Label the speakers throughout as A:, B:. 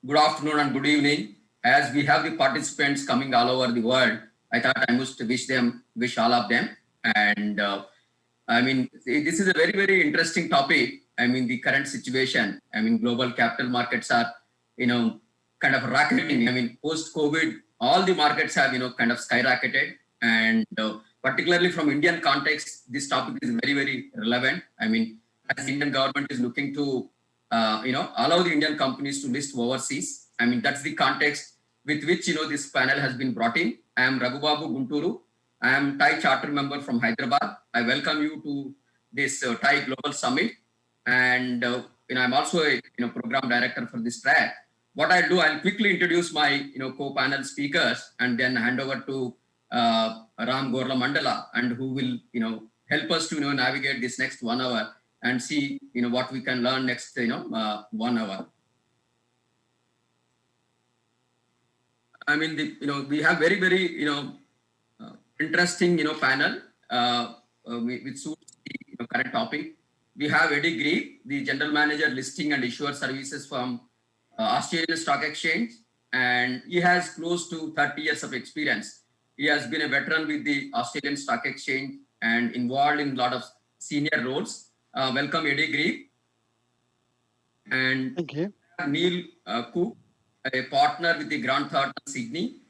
A: good afternoon and good evening. As we have the participants coming all over the world, I thought I must wish all of them. And I mean, this is a very, very interesting topic. I mean, the current situation. I mean, global capital markets are, kind of rocketing. I mean, post-COVID, all the markets have, kind of skyrocketed. And particularly from Indian context, this topic is very, very relevant. I mean, as the Indian government is looking to, allow the Indian companies to list overseas. I mean, that's the context with which, this panel has been brought in. I am Raghubabu Gunturu. I am TIE Charter member from Hyderabad. I welcome you to this TIE Global Summit. And, I'm also a, program director for this track. What I'll do, I'll quickly introduce my, co-panel speakers and then hand over to Ram Gorla Mandala, and who will, help us to, navigate this next 1 hour and see, what we can learn next, 1 hour. I mean, we have very, very, interesting, panel which suits the current topic. We have Eddie Grieve, the General Manager Listing and Issuer Services from Australian Stock Exchange, and he has close to 30 years of experience. He has been a veteran with the Australian Stock Exchange and involved in a lot of senior roles. Welcome, Eddie Grieve. And
B: thank you.
A: Neil Cook, a partner with the Grant Thornton Sydney,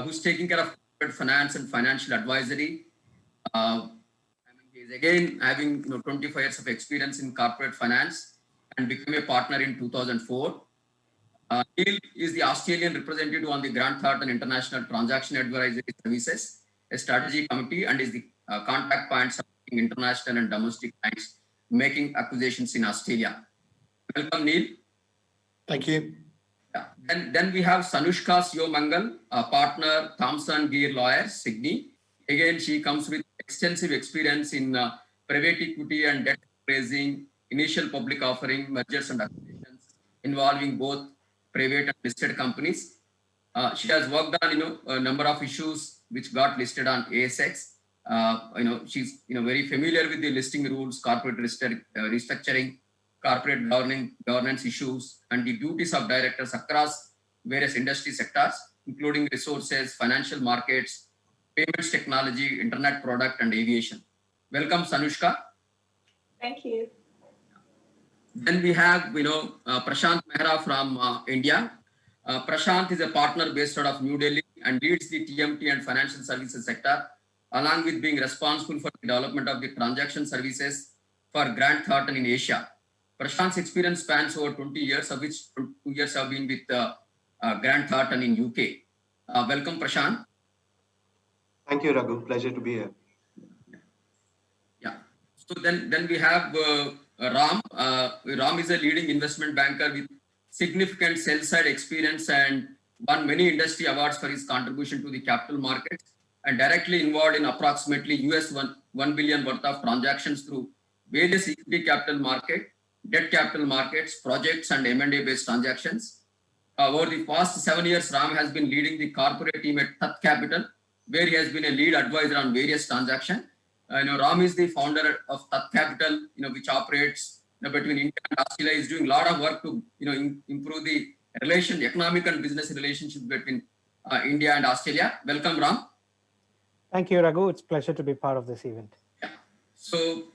A: who's taking care of corporate finance and financial advisory. He's again having 25 years of experience in corporate finance and became a partner in 2004. Neil is the Australian representative on the Grant Thornton International Transaction Advisory Services, a strategy committee, and is the contact point supporting international and domestic clients making acquisitions in Australia. Welcome, Neil.
B: Thank you.
A: Yeah. Then we have Sanushka Mangal, a partner, Thomson Gear Lawyers, Sydney. Again, she comes with extensive experience in private equity and debt raising, initial public offering, mergers and acquisitions involving both private and listed companies. She has worked on a number of issues which got listed on Aisx. She's very familiar with the listing rules, corporate restructuring, corporate governance issues, and the duties of directors across various industry sectors, including resources, financial markets, payments technology, internet product, and aviation. Welcome, Sanushka.
C: Thank you.
A: Then we have, Prashant Mehra from India. Prashant is a partner based out of New Delhi and leads the TMT and financial services sector, along with being responsible for the development of the transaction services for Grant Thornton in Asia. Prashant's experience spans over 20 years, of which 2 years have been with Grant Thornton in UK. Welcome, Prashant.
D: Thank you, Raghu. Pleasure to be here.
A: Yeah. So then we have Ram. Ram is a leading investment banker with significant sell-side experience and won many industry awards for his contribution to the capital markets and directly involved in approximately $1 billion worth of transactions through various equity capital market, debt capital markets, projects, and M&A based transactions. Over the past 7 years, Ram has been leading the corporate team at Tat Capital, where he has been a lead advisor on various transactions. Ram is the founder of Tat Capital, which operates between India and Australia. Is doing a lot of work to, improve the economic and business relationship between India and Australia. Welcome, Ram.
E: Thank you, Raghu. It's a pleasure to be part of this event.
A: Yeah. So,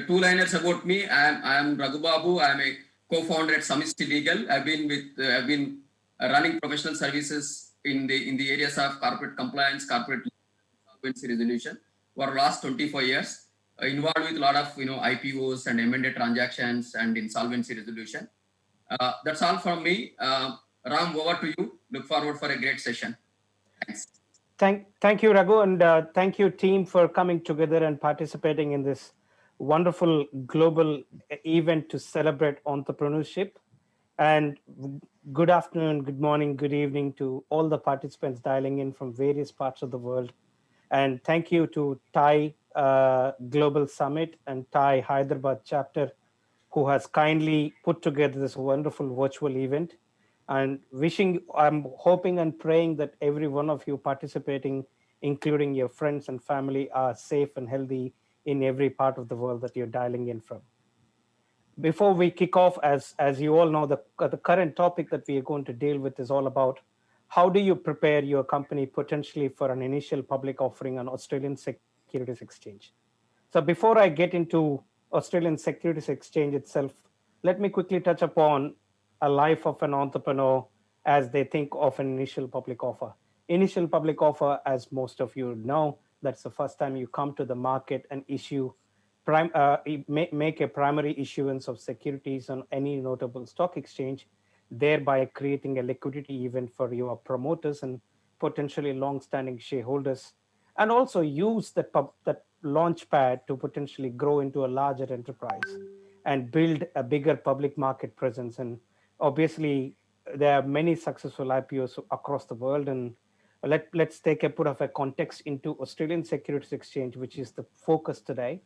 A: two liners about me. I am Raghu Babu. I am a co-founder at Samishti Legal. I've been running professional services in the areas of corporate compliance, corporate insolvency resolution for the last 24 years, involved with a lot of IPOs and M&A transactions and insolvency resolution. That's all from me. Ram, over to you. Look forward for a great session. Thanks.
E: Thank you, Raghu, and thank you, team, for coming together and participating in this wonderful global event to celebrate entrepreneurship. And good afternoon, good morning, good evening to all the participants dialing in from various parts of the world. And thank you to TIE Global Summit and TIE Hyderabad Chapter, who has kindly put together this wonderful virtual event. And I'm hoping and praying that every one of you participating, including your friends and family, are safe and healthy in every part of the world that you're dialing in from. Before we kick off, as you all know, the current topic that we are going to deal with is all about how do you prepare your company potentially for an initial public offering on Australian Securities Exchange. So before I get into Australian Securities Exchange itself, let me quickly touch upon a life of an entrepreneur as they think of an initial public offer. Initial public offer, as most of you know, that's the first time you come to the market and make a primary issuance of securities on any notable stock exchange, thereby creating a liquidity event for your promoters and potentially long-standing shareholders, and also use that launch pad to potentially grow into a larger enterprise and build a bigger public market presence. And obviously, there are many successful IPOs across the world. And let's take a put of a context into Australian Securities Exchange, which is the focus today.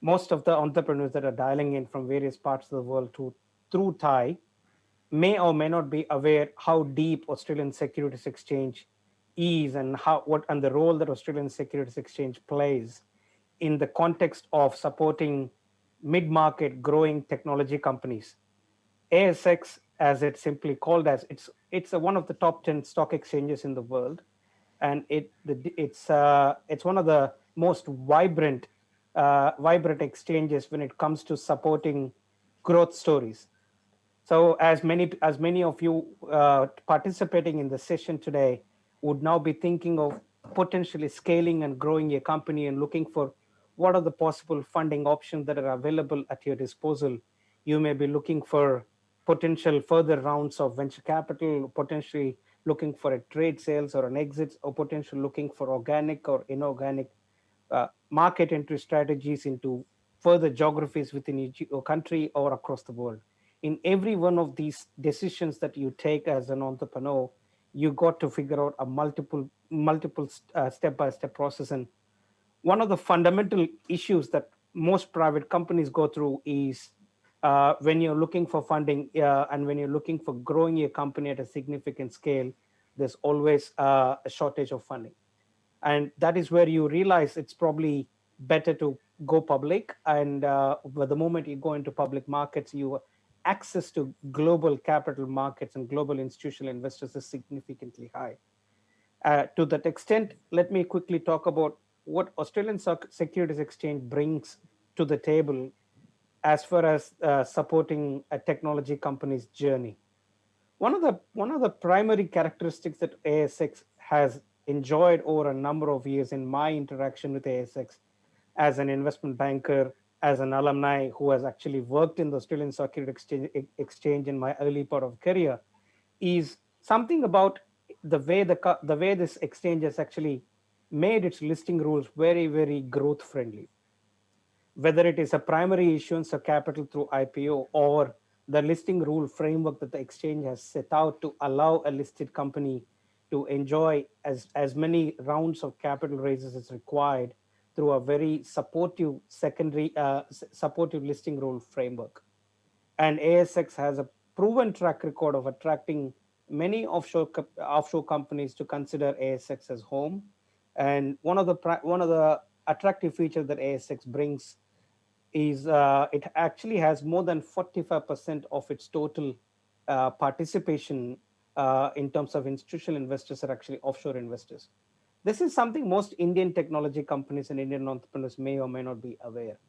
E: Most of the entrepreneurs that are dialing in from various parts of the world through Thai may or may not be aware how deep Australian Securities Exchange is and the role that Australian Securities Exchange plays in the context of supporting mid-market growing technology companies. ASX, as it's simply called as, it's one of the top 10 stock exchanges in the world, and it's one of the most vibrant exchanges when it comes to supporting growth stories. So as many of you participating in the session today would now be thinking of potentially scaling and growing your company and looking for what are the possible funding options that are available at your disposal. You may be looking for potential further rounds of venture capital, potentially looking for a trade sales or an exit, or potentially looking for organic or inorganic market entry strategies into further geographies within your country or across the world. In every one of these decisions that you take as an entrepreneur, you got to figure out a multiple step-by-step process. And one of the fundamental issues that most private companies go through is when you're looking for funding and when you're looking for growing your company at a significant scale, there's always a shortage of funding. And that is where you realize it's probably better to go public. And the moment you go into public markets, you access to global capital markets and global institutional investors is significantly high. To that extent, let me quickly talk about what Australian Securities Exchange brings to the table as far as supporting a technology company's journey. One of the primary characteristics that ASX has enjoyed over a number of years in my interaction with ASX as an investment banker, as an alumni who has actually worked in the Australian Securities Exchange in my early part of career, is something about the way this exchange has actually made its listing rules very, very growth friendly. Whether it is a primary issuance of capital through IPO or the listing rule framework that the exchange has set out to allow a listed company to enjoy as many rounds of capital raises as required through a very supportive supportive listing rule framework. And ASX has a proven track record of attracting many offshore companies to consider ASX as home. And one of the attractive features that ASX brings is it actually has more than 45% of its total participation in terms of institutional investors are actually offshore investors. This is something most Indian technology companies and Indian entrepreneurs may or may not be aware.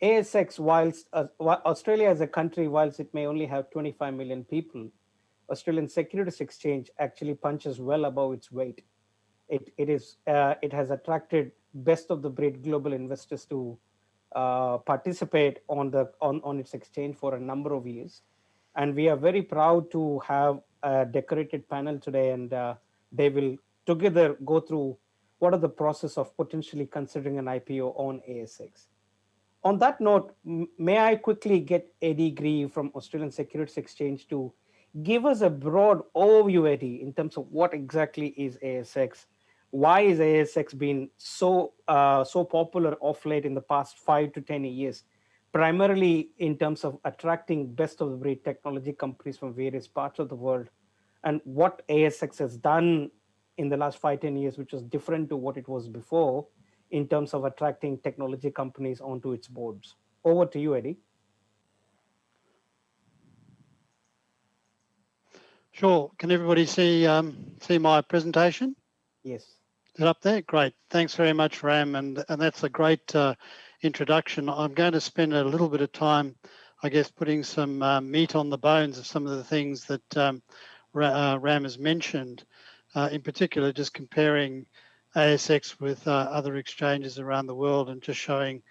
E: ASX, whilst Australia as a country, whilst it may only have 25 million people, Australian Securities Exchange actually punches well above its weight. It has attracted best of the breed global investors to participate on its exchange for a number of years, and we are very proud to have a decorated panel today, and they will together go through what are the process of potentially considering an IPO on ASX. On that note, may I quickly get Eddie Grieve from Australian Securities Exchange to give us a broad overview, Eddie, in terms of what exactly is ASX? Why is ASX been so popular of late in the past 5 to 10 years, primarily in terms of attracting best of the breed technology companies from various parts of the world, and what ASX has done in the last 5-10 years, which was different to what it was before in terms of attracting technology companies onto its boards. Over to you, Eddie.
B: Sure. Can everybody see my presentation?
E: Yes.
B: Is it up there? Great. Thanks very much, Ram. And that's a great introduction. I'm going to spend a little bit of time, I guess, putting some meat on the bones of some of the things that Ram has mentioned. In particular, just comparing ASX with other exchanges around the world and just showing,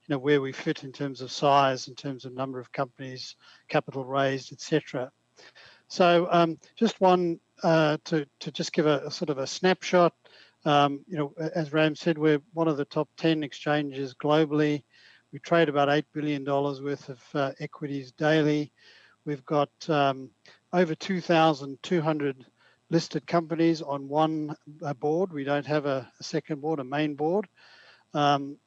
B: where we fit in terms of size, in terms of number of companies, capital raised, etc. So just one to just give a sort of a snapshot. As Ram said, we're one of the top 10 exchanges globally. We trade about $8 billion worth of equities daily. We've got over 2,200 listed companies on one board. We don't have a second board, a main board.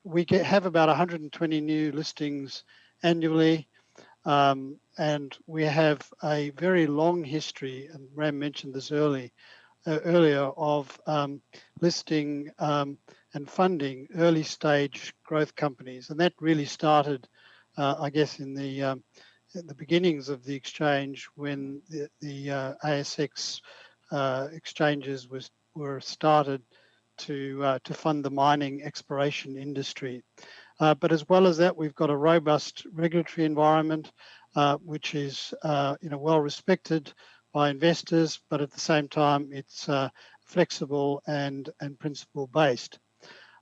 B: We have about 120 new listings annually. And we have a very long history, and Ram mentioned this earlier, of listing and funding early stage growth companies. And that really started, I guess, in the beginnings of the exchange when the ASX exchanges were started to fund the mining exploration industry. But as well as that, we've got a robust regulatory environment, which is well respected by investors, but at the same time, it's flexible and principle based.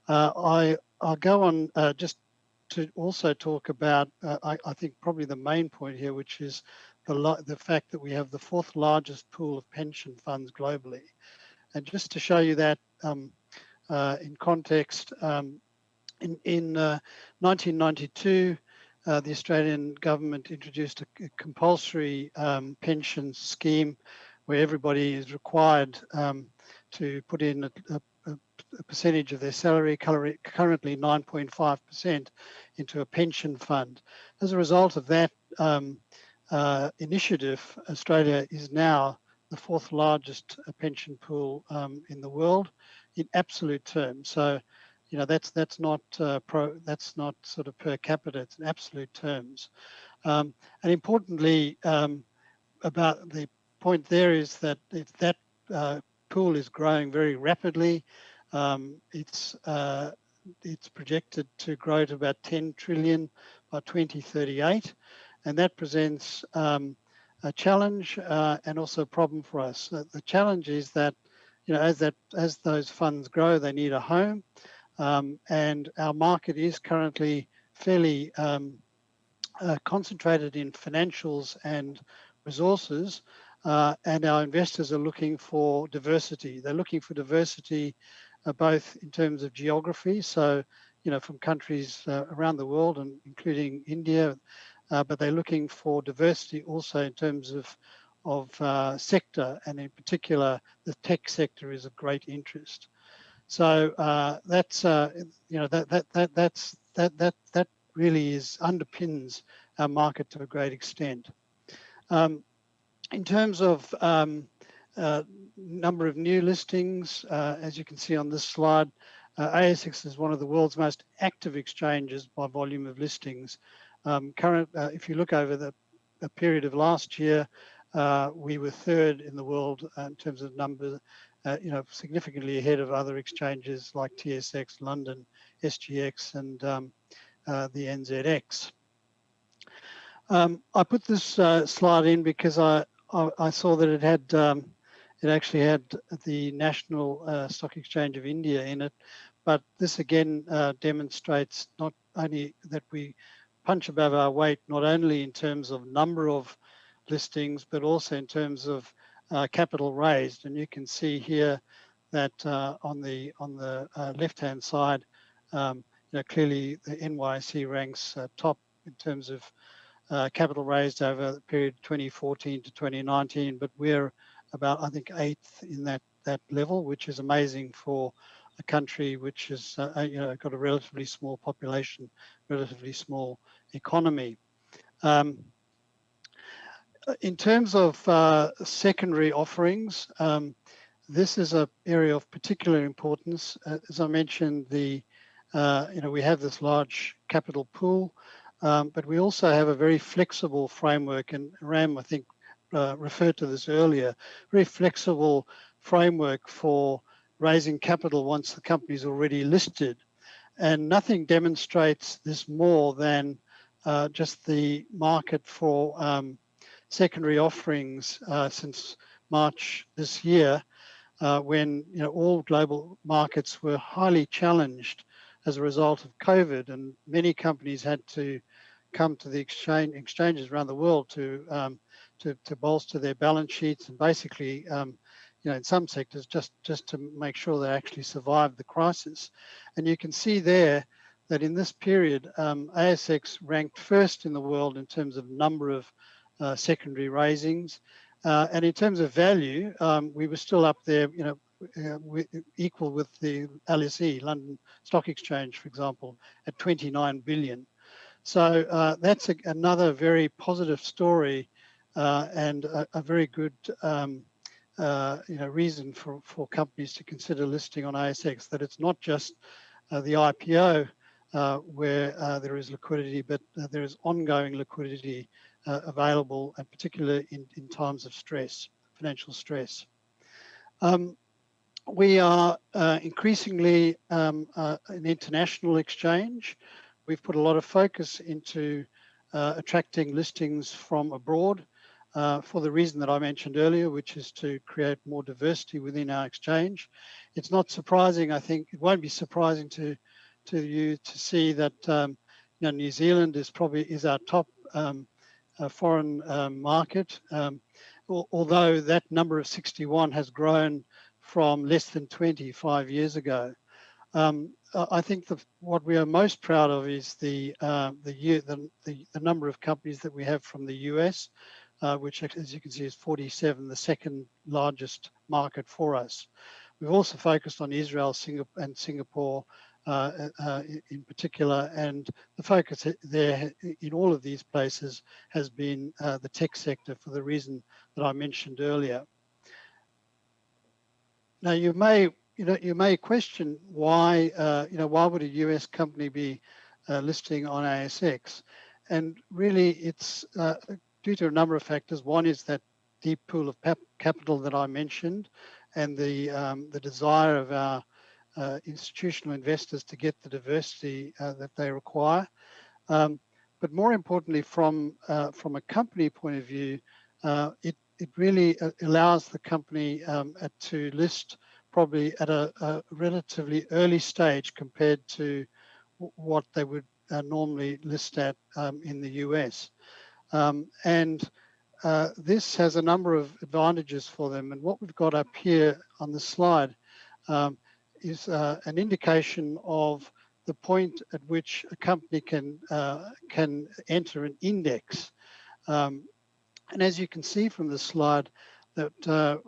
B: I'll go on just to also talk about, I think probably the main point here, which is the fact that we have the 4th largest pool of pension funds globally. And just to show you that in context, in 1992, the Australian government introduced a compulsory pension scheme where everybody is required to put in a percentage of their salary, currently 9.5%, into a pension fund. As a result of that initiative, Australia is now the 4th largest pension pool in the world in absolute terms. So, that's not sort of per capita, it's in absolute terms. And importantly, about the point there is that that pool is growing very rapidly. It's projected to grow to about 10 trillion by 2038, and that presents a challenge and also a problem for us. The challenge is that as those funds grow, they need a home. And our market is currently fairly concentrated in financials and resources, and our investors are looking for diversity. They're looking for diversity both in terms of geography, so from countries around the world and including India, but they're looking for diversity also in terms of sector, and in particular, the tech sector is of great interest. So that's that really underpins our market to a great extent. In terms of number of new listings, as you can see on this slide, ASX is one of the world's most active exchanges by volume of listings. If you look over the period of last year, we were 3rd in the world in terms of numbers. Significantly ahead of other exchanges like TSX, London, SGX, and the NZX. I put this slide in because I saw that it actually had the National Stock Exchange of India in it, but this again demonstrates not only that we punch above our weight, not only in terms of number of listings, but also in terms of capital raised. And you can see here that on the left-hand side, clearly the NYSE ranks top in terms of capital raised over the period 2014 to 2019, but we're about, I think, 8th in that level, which is amazing for a country which has got a relatively small population, relatively small economy. In terms of secondary offerings, this is an area of particular importance. As I mentioned, we have this large capital pool, but we also have a very flexible framework. And Ram, I think, referred to this earlier, very flexible framework for raising capital once the company's already listed. And nothing demonstrates this more than just the market for secondary offerings since March this year, when all global markets were highly challenged as a result of COVID, and many companies had to come to the exchanges around the world to bolster their balance sheets and basically, in some sectors, just to make sure they actually survived the crisis. And you can see there that in this period, Aisx ranked first in the world in terms of number of secondary raisings, and in terms of value, we were still up there, equal with the LSE, London Stock Exchange, for example, at 29 billion. So that's another very positive story and a very good reason for companies to consider listing on ASX, that it's not just the IPO where there is liquidity, but there is ongoing liquidity available, and particularly in times of stress, financial stress. We are increasingly an international exchange. We've put a lot of focus into attracting listings from abroad for the reason that I mentioned earlier, which is to create more diversity within our exchange. It's not surprising, I think, it won't be surprising to you to see that New Zealand is our top foreign market, although that number of 61 has grown from less than 25 years ago. I think what we are most proud of is the number of companies that we have from the US, which, as you can see, is 47, the second largest market for us. We've also focused on Israel, Singapore in particular, and the focus there in all of these places has been the tech sector for the reason that I mentioned earlier. Now, you may question why would a US company be listing on ASX, and really it's due to a number of factors. One is that deep pool of capital that I mentioned, and the desire of our institutional investors to get the diversity that they require. But more importantly, from a company point of view, it really allows the company to list probably at a relatively early stage compared to what they would normally list at in the US. And this has a number of advantages for them. And what we've got up here on the slide is an indication of the point at which a company can enter an index. And as you can see from the slide, that our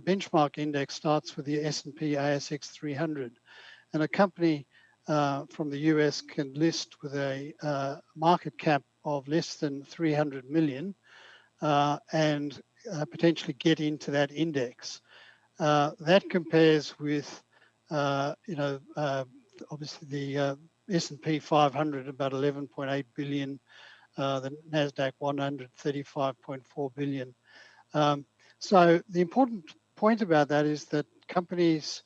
B: benchmark index starts with the S&P ASX 300, and a company from the US can list with a market cap of less than 300 million and potentially get into that index. That compares with, obviously the S&P 500 about 11.8 billion. The NASDAQ 135.4 billion. So the important point about that is that companies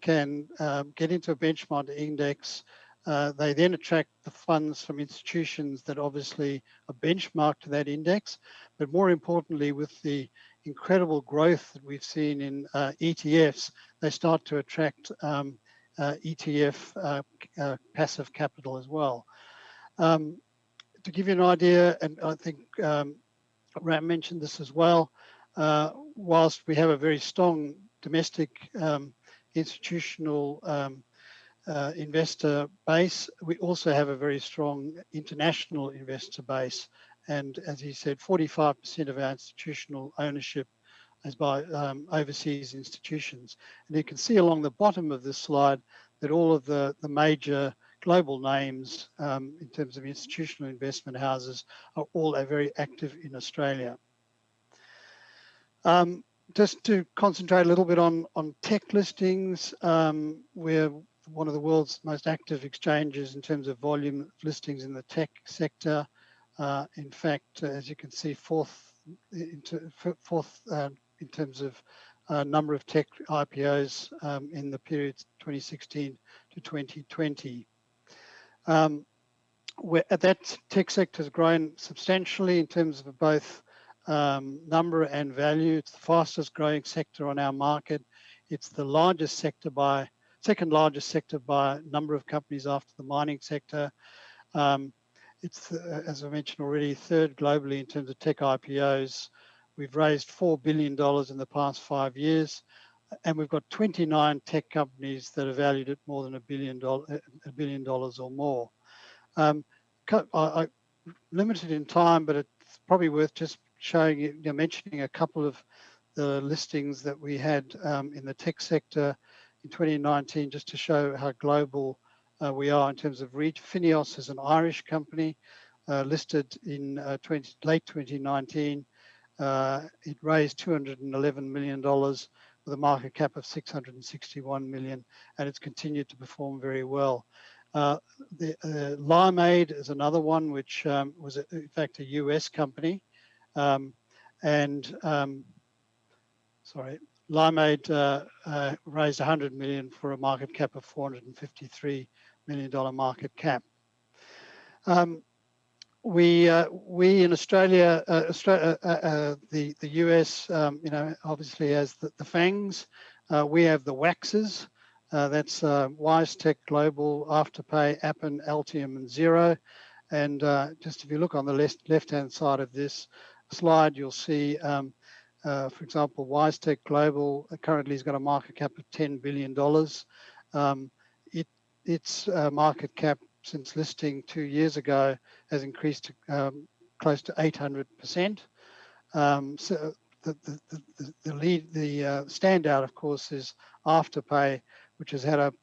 B: can get into a benchmark index. They then attract the funds from institutions that obviously are benchmarked to that index. But more importantly, with the incredible growth that we've seen in ETFs, they start to attract ETF passive capital as well. To give you an idea, and I think Ram mentioned this as well, whilst we have a very strong domestic institutional investor base, we also have a very strong international investor base. And as he said, 45% of our institutional ownership is by overseas institutions. And you can see along the bottom of this slide that all of the major global names in terms of institutional investment houses are all very active in Australia. Just to concentrate a little bit on tech listings, we're one of the world's most active exchanges in terms of volume of listings in the tech sector. In fact, as you can see, fourth in terms of number of tech IPOs in the period 2016 to 2020. That tech sector has grown substantially in terms of both number and value. It's the fastest growing sector on our market. It's the largest sector second largest sector by number of companies after the mining sector. It's, as I mentioned already, third globally in terms of tech IPOs. We've raised $4 billion in the past 5 years, and we've got 29 tech companies that are valued at more than $1 billion or more. I limited in time, but it's probably worth just showing you, mentioning a couple of the listings that we had in the tech sector in 2019, just to show how global we are in terms of reach. Fineos is an Irish company listed in late 2019. It raised $211 million with a market cap of 661 million, and it's continued to perform very well. Limeade is another one, which was in fact a US company, Limeade raised 100 million for a market cap of $453 million market cap. We in Australia, the US, obviously has the FANGs. We have the WAXs. That's WiseTech Global, Afterpay, Appen, Altium, and Xero. And just if you look on the left-hand side of this slide, you'll see, for example, WiseTech Global currently has got a market cap of $10 billion. Its market cap since listing 2 years ago has increased to close to 800%. So the standout, of course, is Afterpay, which has had a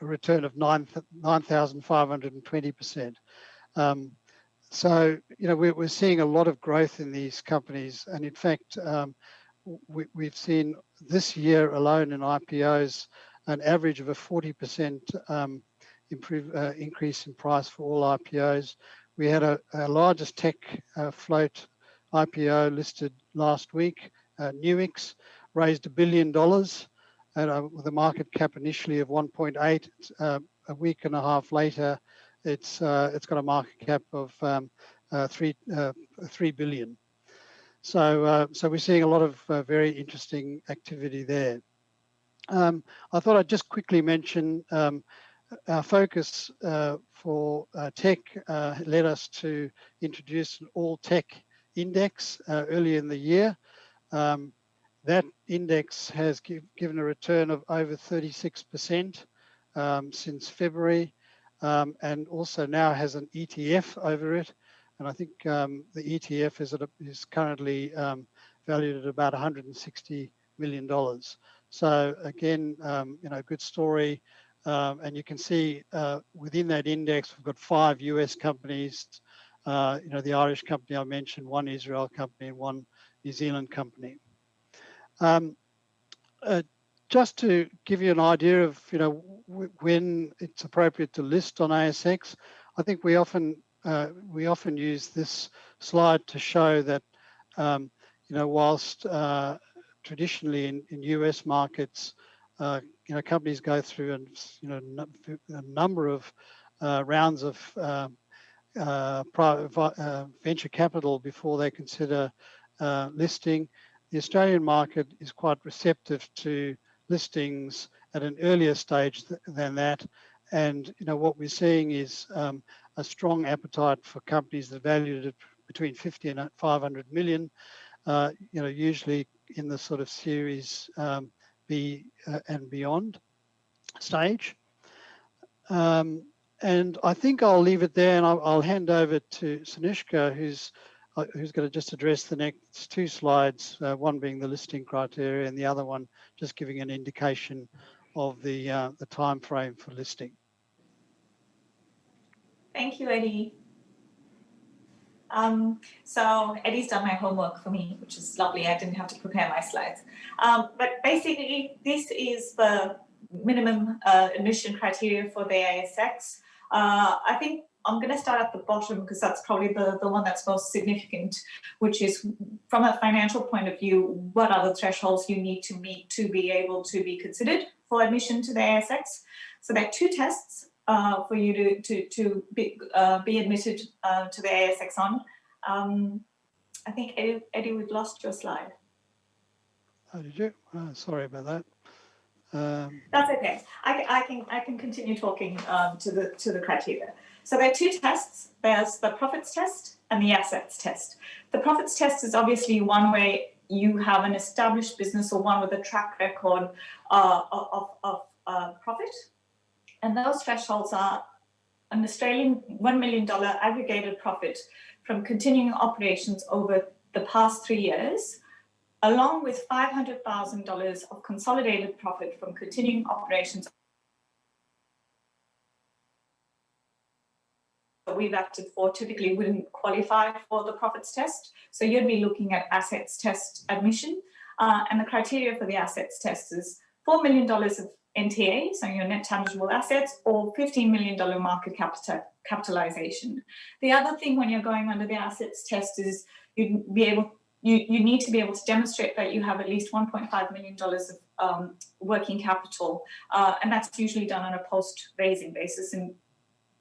B: return of 9,520%. So we're seeing a lot of growth in these companies, and in fact, we've seen this year alone in IPOs an average of a 40% increase in price for all IPOs. We had our largest tech float IPO listed last week. Aisx raised $1 billion with a market cap initially of 1.8. A week and a half later, it's got a market cap of 3 billion. So we're seeing a lot of very interesting activity there. I thought I'd just quickly mention our focus for tech led us to introduce an all-tech index early in the year. That index has given a return of over 36% since February, and also now has an ETF over it. And I think the ETF is currently valued at about $160 million. So again, good story. And you can see within that index, we've got 5 US companies, the Irish company I mentioned, 1 Israel company, and 1 New Zealand company. Just to give you an idea of, when it's appropriate to list on ASX, I think we often use this slide to show that, whilst traditionally in US markets, companies go through a number of rounds of private venture capital before they consider listing. The Australian market is quite receptive to listings at an earlier stage than that. And, what we're seeing is a strong appetite for companies that are valued at between 50 and 500 million, usually in the sort of Series B and beyond stage. And I think I'll leave it there, and I'll hand over to Sanushka, who's going to just address the next 2 slides, one being the listing criteria and the other one just giving an indication of the time frame for listing.
C: Thank you, Eddie. So Eddie's done my homework for me, which is lovely. I didn't have to prepare my slides. But basically, this is the minimum admission criteria for the ASX. I think I'm going to start at the bottom because that's probably the one that's most significant, which is from a financial point of view, what are the thresholds you need to meet to be able to be considered for admission to the ASX. So there are two tests for you to be admitted to the ASX on. I think, Eddie, we've lost your slide.
B: Oh, did you? Oh, sorry about that.
C: That's okay. I can continue talking to the criteria. So there are two tests. There's the profits test and the assets test. The profits test is obviously one where you have an established business or one with a track record of profit. And those thresholds are an Australian $1 million aggregated profit from continuing operations over the past 3 years, along with $500,000 of consolidated profit from continuing operations that we've acted for typically wouldn't qualify for the profits test. So you'd be looking at assets test admission. And the criteria for the assets test is $4 million of NTA, so your net tangible assets, or $15 million market capitalization. The other thing when you're going under the assets test is you need to be able to demonstrate that you have at least $1.5 million of working capital, and that's usually done on a post-raising basis, and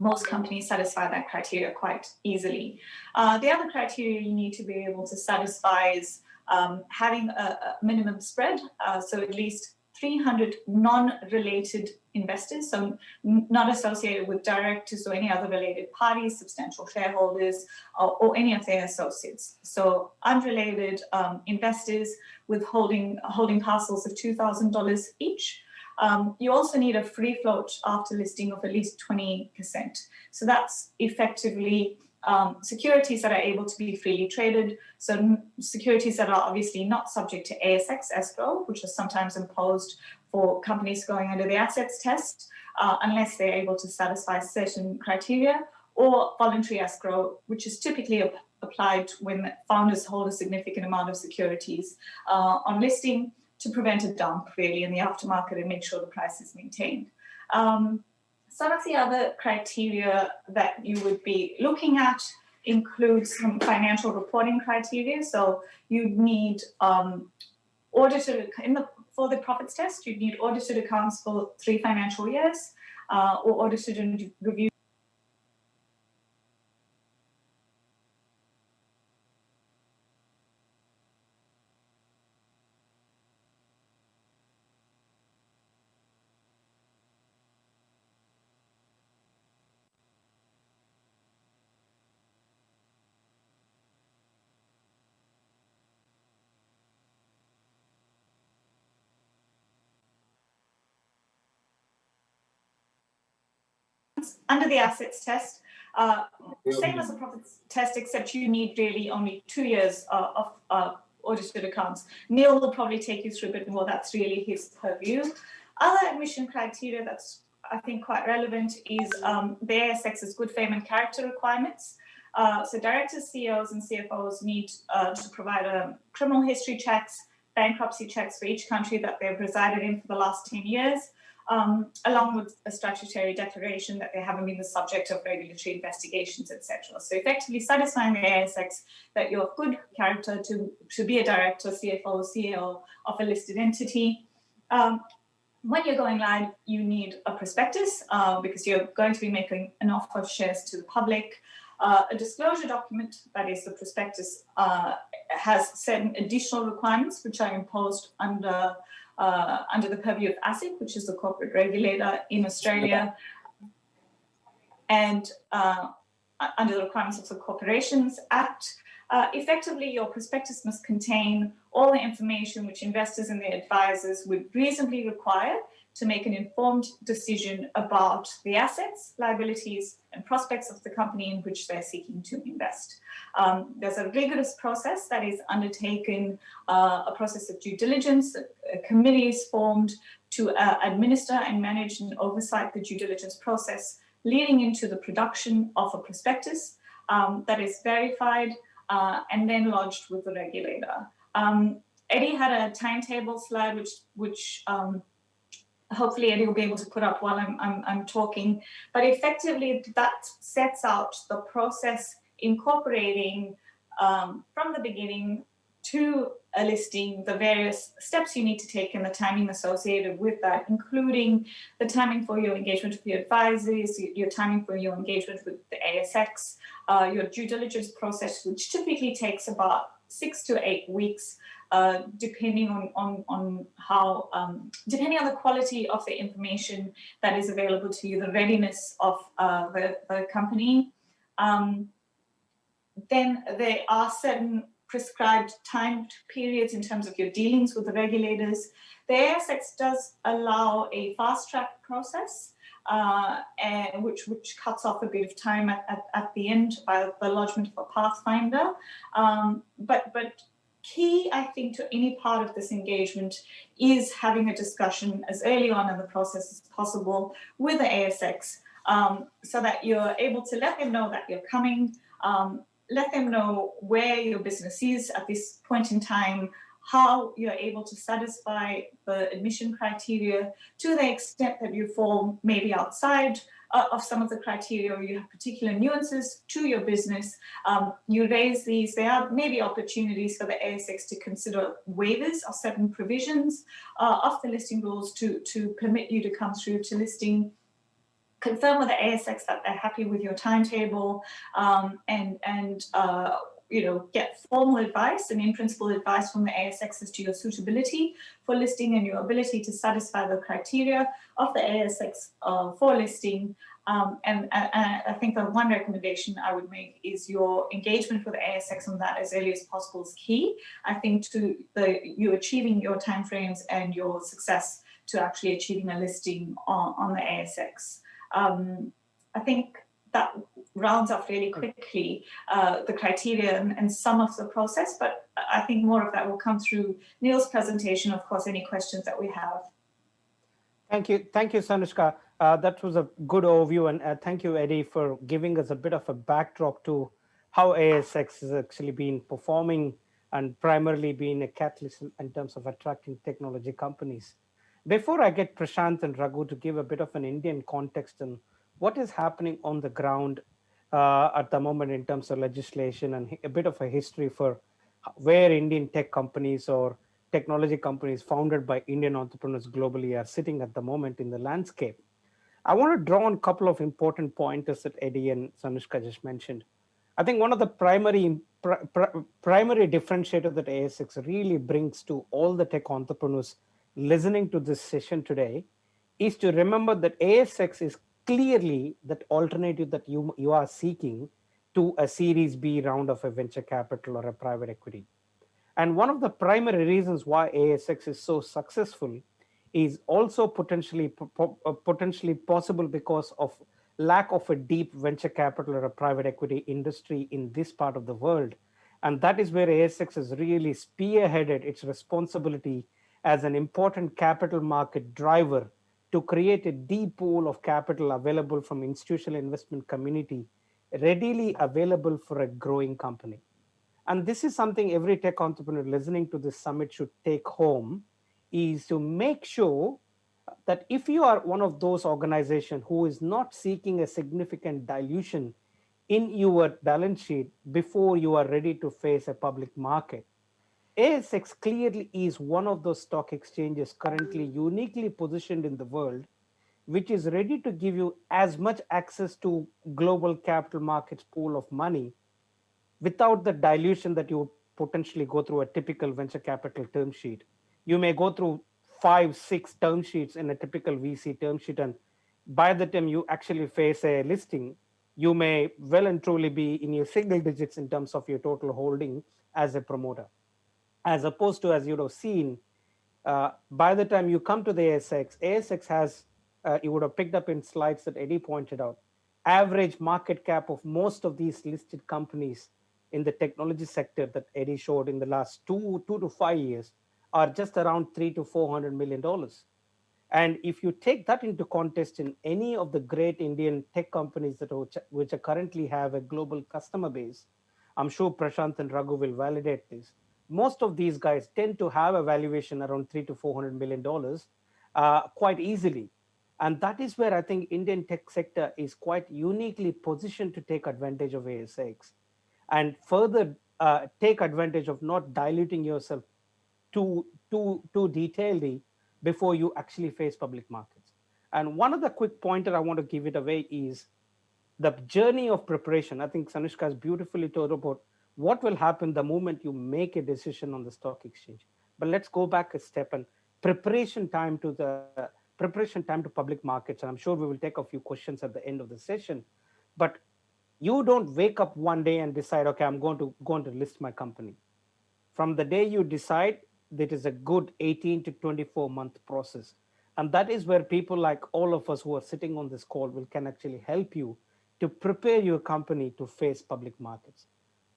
C: most companies satisfy that criteria quite easily. The other criteria you need to be able to satisfy is having a minimum spread, so at least 300 non-related investors, so not associated with directors or any other related parties, substantial shareholders, or any of their associates. So unrelated investors with holding parcels of $2,000 each. You also need a free float after listing of at least 20%. So that's effectively securities that are able to be freely traded. So securities that are obviously not subject to ASX escrow, which is sometimes imposed for companies going under the assets test, unless they're able to satisfy certain criteria, or voluntary escrow, which is typically applied when founders hold a significant amount of securities on listing to prevent a dump really in the aftermarket and make sure the price is maintained. Some of the other criteria that you would be looking at includes some financial reporting criteria. So you need audited, for the profits test, you'd need audited accounts for 3 financial years or audited and reviewed. Under the assets test, same as a profits test, except you need really only 2 years of audited accounts. Neil will probably take you through a bit more. That's really his purview. Other admission criteria that's, I think, quite relevant is the ASX's good fame and character requirements. So directors, CEOs, and CFOs need to provide criminal history checks, bankruptcy checks for each country that they've resided in for the last 10 years. Along with a statutory declaration that they haven't been the subject of regulatory investigations, etc. So effectively satisfying the ASX that you're of good character to be a director, CFO, or CEO of a listed entity. When you're going live, you need a prospectus because you're going to be making an offer of shares to the public. A disclosure document, that is the prospectus, has certain additional requirements which are imposed under the purview of Aisx, which is the corporate regulator in Australia, and under the requirements of the Corporations Act. Effectively, your prospectus must contain all the information which investors and their advisors would reasonably require to make an informed decision about the assets, liabilities, and prospects of the company in which they're seeking to invest. There's a rigorous process that is undertaken, a process of due diligence. A committee is formed to administer and manage and oversight the due diligence process leading into the production of a prospectus that is verified and then lodged with the regulator. Eddie had a timetable slide which hopefully Eddie will be able to put up while I'm talking. But effectively, that sets out the process incorporating from the beginning to a listing, the various steps you need to take and the timing associated with that, including the timing for your engagement with your advisors, your timing for your engagement with the ASX, your due diligence process, which typically takes about 6 to 8 weeks, depending on how, depending on the quality of the information that is available to you, the readiness of the company. Then there are certain prescribed time periods in terms of your dealings with the regulators. The ASX does allow a fast track process, and which cuts off a bit of time at the end by the lodgement of a pathfinder. But key, I think, to any part of this engagement is having a discussion as early on in the process as possible with the ASX, so that you're able to let them know that you're coming, let them know where your business is at this point in time, how you're able to satisfy the admission criteria to the extent that you fall maybe outside of some of the criteria, or you have particular nuances to your business. You raise these. There are maybe opportunities for the ASX to consider waivers of certain provisions of the listing rules to permit you to come through to listing. Confirm with the ASX that they're happy with your timetable, and get formal advice and in-principle advice from the ASX as to your suitability for listing and your ability to satisfy the criteria of the ASX for listing. And I think the one recommendation I would make is your engagement with the ASX on that as early as possible is key. I think to you achieving your timeframes and your success to actually achieving a listing on the ASX. I think that rounds off really quickly the criteria and some of the process, but I think more of that will come through Neil's presentation, of course, any questions that we have.
E: Thank you, Sanushka. That was a good overview, and thank you, Eddie, for giving us a bit of a backdrop to how ASX has actually been performing and primarily being a catalyst in terms of attracting technology companies. Before I get Prashant and Raghu to give a bit of an Indian context and what is happening on the ground at the moment in terms of legislation and a bit of a history for where Indian tech companies or technology companies founded by Indian entrepreneurs globally are sitting at the moment in the landscape, I want to draw on a couple of important pointers that Eddie and Sanushka just mentioned. I think one of the primary differentiator that ASX really brings to all the tech entrepreneurs listening to this session today is to remember that ASX is clearly that alternative that you are seeking to a Series B round of a venture capital or a private equity. And one of the primary reasons why ASX is so successful is also potentially possible because of lack of a deep venture capital or a private equity industry in this part of the world. And that is where ASX has really spearheaded its responsibility as an important capital market driver to create a deep pool of capital available from institutional investment community, readily available for a growing company. And this is something every tech entrepreneur listening to this summit should take home, is to make sure that if you are one of those organizations who is not seeking a significant dilution in your balance sheet before you are ready to face a public market, ASX clearly is one of those stock exchanges currently uniquely positioned in the world, which is ready to give you as much access to global capital markets pool of money without the dilution that you potentially go through a typical venture capital term sheet. You may go through 5-6 term sheets in a typical VC term sheet, and by the time you actually face a listing, you may well and truly be in your single digits in terms of your total holding as a promoter. As opposed to, as you would have seen, by the time you come to the ASX has, you would have picked up in slides that Eddie pointed out, average market cap of most of these listed companies in the technology sector that Eddie showed in the last 2 to 5 years are just around $300 to $400 million. And if you take that into context in any of the great Indian tech companies which currently have a global customer base, I'm sure Prashant and Raghu will validate this. Most of these guys tend to have a valuation around $300 to $400 million. quite easily. And that is where I think Indian tech sector is quite uniquely positioned to take advantage of Aisx and further take advantage of not diluting yourself too detailedly before you actually face public markets. And one of the quick pointer I want to give it away is the journey of preparation. I think Sanushka has beautifully told about what will happen the moment you make a decision on the stock exchange. But let's go back a step and preparation time to public markets. And I'm sure we will take a few questions at the end of the session. But you don't wake up one day and decide, okay, I'm going to list my company. From the day you decide, that is a good 18 to 24-month process. And that is where people like all of us who are sitting on this call can actually help you to prepare your company to face public markets.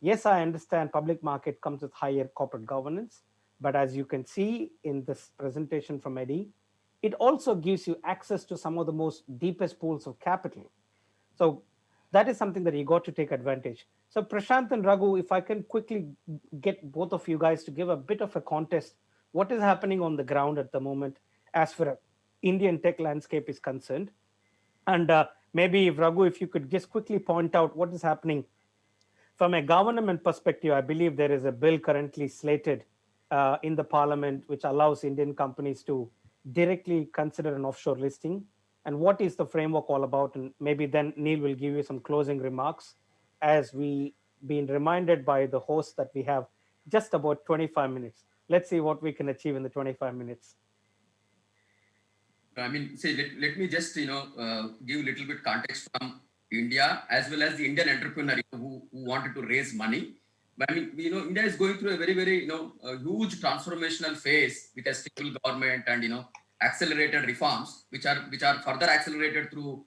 E: Yes, I understand public market comes with higher corporate governance, but as you can see in this presentation from Eddie, it also gives you access to some of the most deepest pools of capital. So that is something that you got to take advantage. So Prashant and Raghu, if I can quickly get both of you guys to give a bit of a context, what is happening on the ground at the moment as far as Indian tech landscape is concerned? And maybe Raghu, if you could just quickly point out what is happening from a government perspective. I believe there is a bill currently slated in the parliament which allows Indian companies to directly consider an offshore listing. And what is the framework all about? And maybe then Neil will give you some closing remarks as we been reminded by the host that we have just about 25 minutes. Let's see what we can achieve in the 25 minutes.
A: I mean, say, let me just, give a little bit context from India as well as the Indian entrepreneur who wanted to raise money. But I mean, India is going through a very, very, a huge transformational phase with a stable government and, accelerated reforms, which are further accelerated through,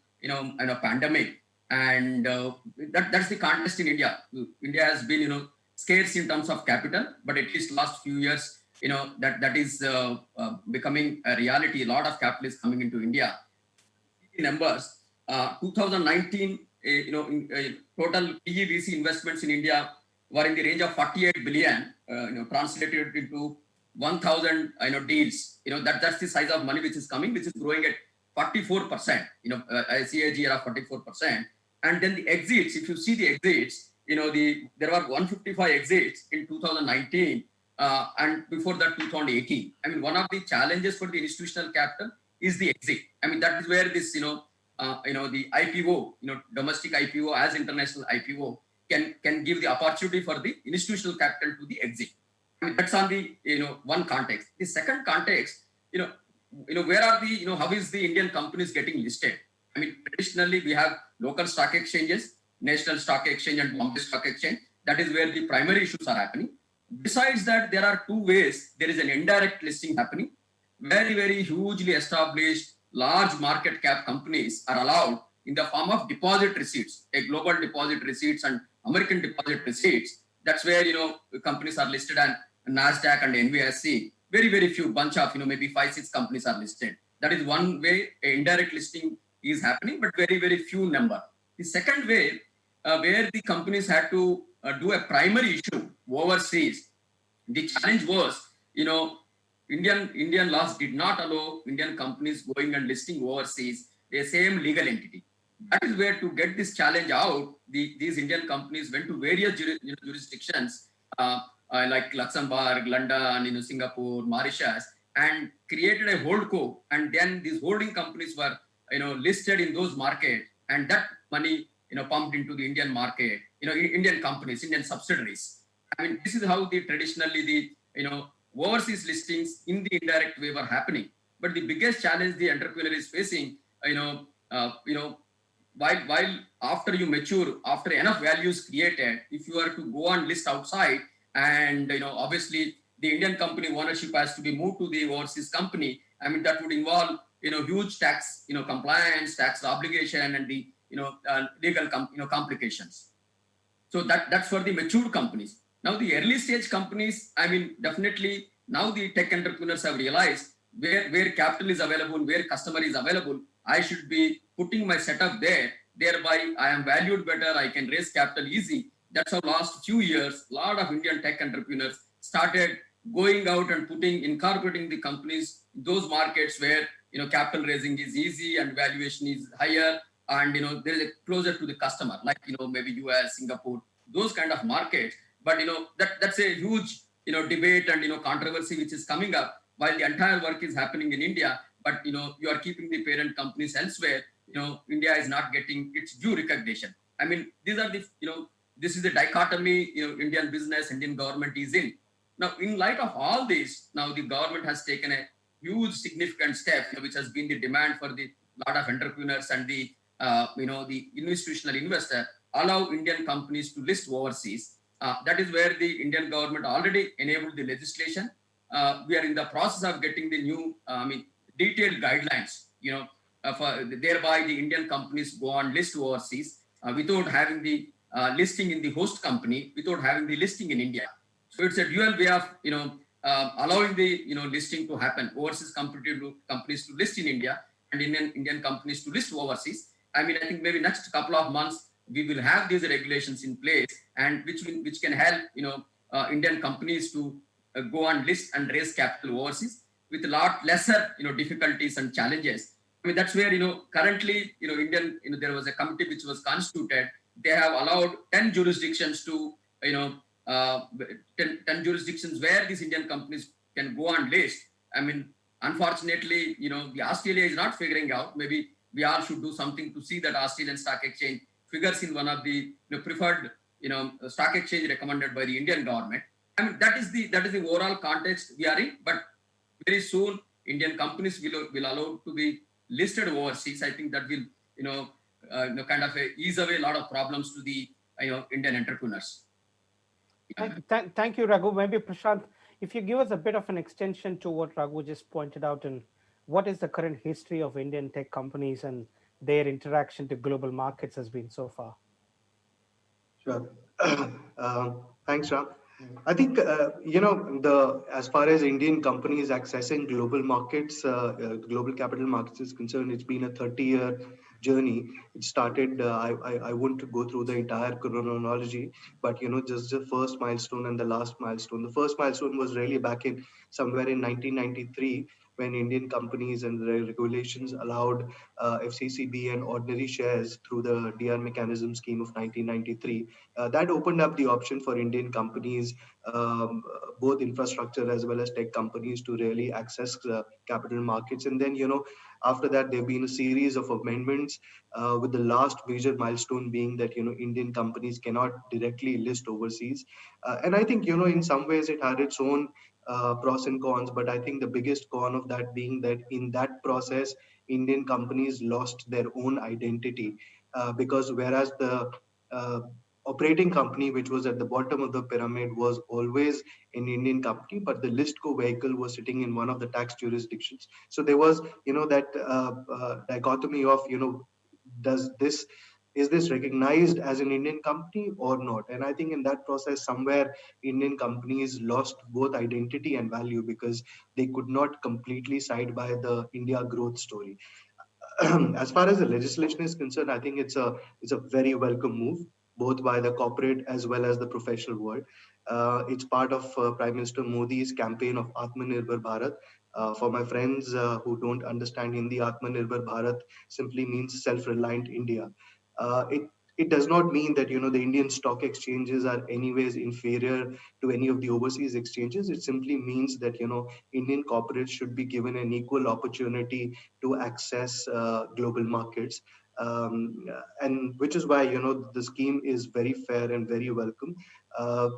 A: pandemic. And that's the context in India. India has been, scarce in terms of capital, but at least last few years, that is becoming a reality. A lot of capital is coming into India. Numbers, 2019, total PE/VC investments in India were in the range of 48 billion, translated into 1,000, deals. That's the size of money which is coming, which is growing at 44%. A CAGR of 44%. And then the exits, if you see the exits, there were 155 exits in 2019. And before that 2018. I mean, one of the challenges for the institutional capital is the exit. I mean, that is where this, the IPO, domestic IPO as international IPO can give the opportunity for the institutional capital to the exit. I mean, that's on the, one context. The second context, where are the, how is the Indian companies getting listed? I mean, traditionally we have local stock exchanges, National Stock Exchange and Bombay Stock Exchange. That is where the primary issues are happening. Besides that, there are two ways. There is an indirect listing happening. Very, very hugely established, large market cap companies are allowed in the form of deposit receipts, a global deposit receipts and American deposit receipts. That's where, companies are listed on NASDAQ and NYSE. Very, very few, bunch of, maybe 5-6 companies are listed. That is one way indirect listing is happening, but very, very few number. The second way, where the companies had to do a primary issue overseas, the challenge was, Indian laws did not allow Indian companies going and listing overseas the same legal entity. That is where, to get this challenge out, these Indian companies went to various jurisdictions like Luxembourg, London, Singapore, Mauritius, and created a holdco. And then these holding companies were, listed in those markets, and that money, pumped into the Indian market, Indian companies, Indian subsidiaries. I mean, this is how traditionally the, overseas listings in the indirect way were happening. But the biggest challenge the entrepreneur is facing, while after you mature, after enough value is created, if you are to go and list outside, and obviously the Indian company ownership has to be moved to the overseas company. I mean, that would involve huge tax compliance, tax obligation, and the legal complications. So that's for the mature companies. Now the early stage companies, I mean, definitely now the tech entrepreneurs have realized where capital is available, where customer is available, I should be putting my setup there. Thereby, I am valued better. I can raise capital easy. That's how last few years, a lot of Indian tech entrepreneurs started going out and incorporating the companies those markets where, capital raising is easy and valuation is higher, and, there is a closer to the customer, like, maybe US, Singapore, those kind of markets. But, that's a huge, debate and, controversy which is coming up while the entire work is happening in India. But, you are keeping the parent companies elsewhere. India is not getting its due recognition. I mean, these are the, this is the dichotomy, Indian business, Indian government is in. Now, in light of all this, now the government has taken a huge significant step, which has been the demand for the lot of entrepreneurs and the, the institutional investor, allow Indian companies to list overseas. That is where the Indian government already enabled the legislation. We are in the process of getting the new, detailed guidelines, for thereby the Indian companies go on list overseas without having the listing in the host company, without having the listing in India. So it's a dual way of, allowing the, listing to happen. Overseas companies to list in India and Indian companies to list overseas. I mean, I think maybe next couple of months, we will have these regulations in place, and which can help, Indian companies to go and list and raise capital overseas with a lot lesser, difficulties and challenges. I mean, that's where, currently, Indian, there was a committee which was constituted. They have allowed 10 jurisdictions to, 10 jurisdictions where these Indian companies can go and list. I mean, unfortunately, the Australia is not figuring out. Maybe we all should do something to see that Australian stock exchange figures in one of the preferred, stock exchange recommended by the Indian government. I mean, that is the overall context we are in. But very soon, Indian companies will allow to be listed overseas. I think that will, kind of ease away a lot of problems to the, Indian entrepreneurs.
E: Thank you, Raghu. Maybe Prashant, if you give us a bit of an extension to what Raghu just pointed out, and what is the current history of Indian tech companies and their interaction to global markets has been so far?
D: Sure. Thanks, Ram. I think, as far as Indian companies accessing global markets, global capital markets is concerned, it's been a 30-year journey. It started, I won't go through the entire chronology, but, just the first milestone and the last milestone. The first milestone was really back in somewhere in 1993, when Indian companies and the regulations allowed FCCB and ordinary shares through the DR mechanism scheme of 1993. That opened up the option for Indian companies, both infrastructure as well as tech companies, to really access capital markets. And then, after that, there have been a series of amendments, with the last major milestone being that, Indian companies cannot directly list overseas. And I think, in some ways it had its own pros and cons, but I think the biggest con of that being that in that process, Indian companies lost their own identity, because whereas the operating company, which was at the bottom of the pyramid, was always an Indian company, but the listco vehicle was sitting in one of the tax jurisdictions. So there was, that dichotomy of, is this recognized as an Indian company or not? And I think in that process, somewhere Indian companies lost both identity and value, because they could not completely side by the India growth story. As far as the legislation is concerned, I think it's a very welcome move, both by the corporate as well as the professional world. It's part of Prime Minister Modi's campaign of Atmanirbhar Bharat. For my friends who don't understand Hindi, Atmanirbhar Bharat simply means self-reliant India. It does not mean that the Indian stock exchanges are anyways inferior to any of the overseas exchanges. It simply means that Indian corporates should be given an equal opportunity to access global markets, and which is why the scheme is very fair and very welcome.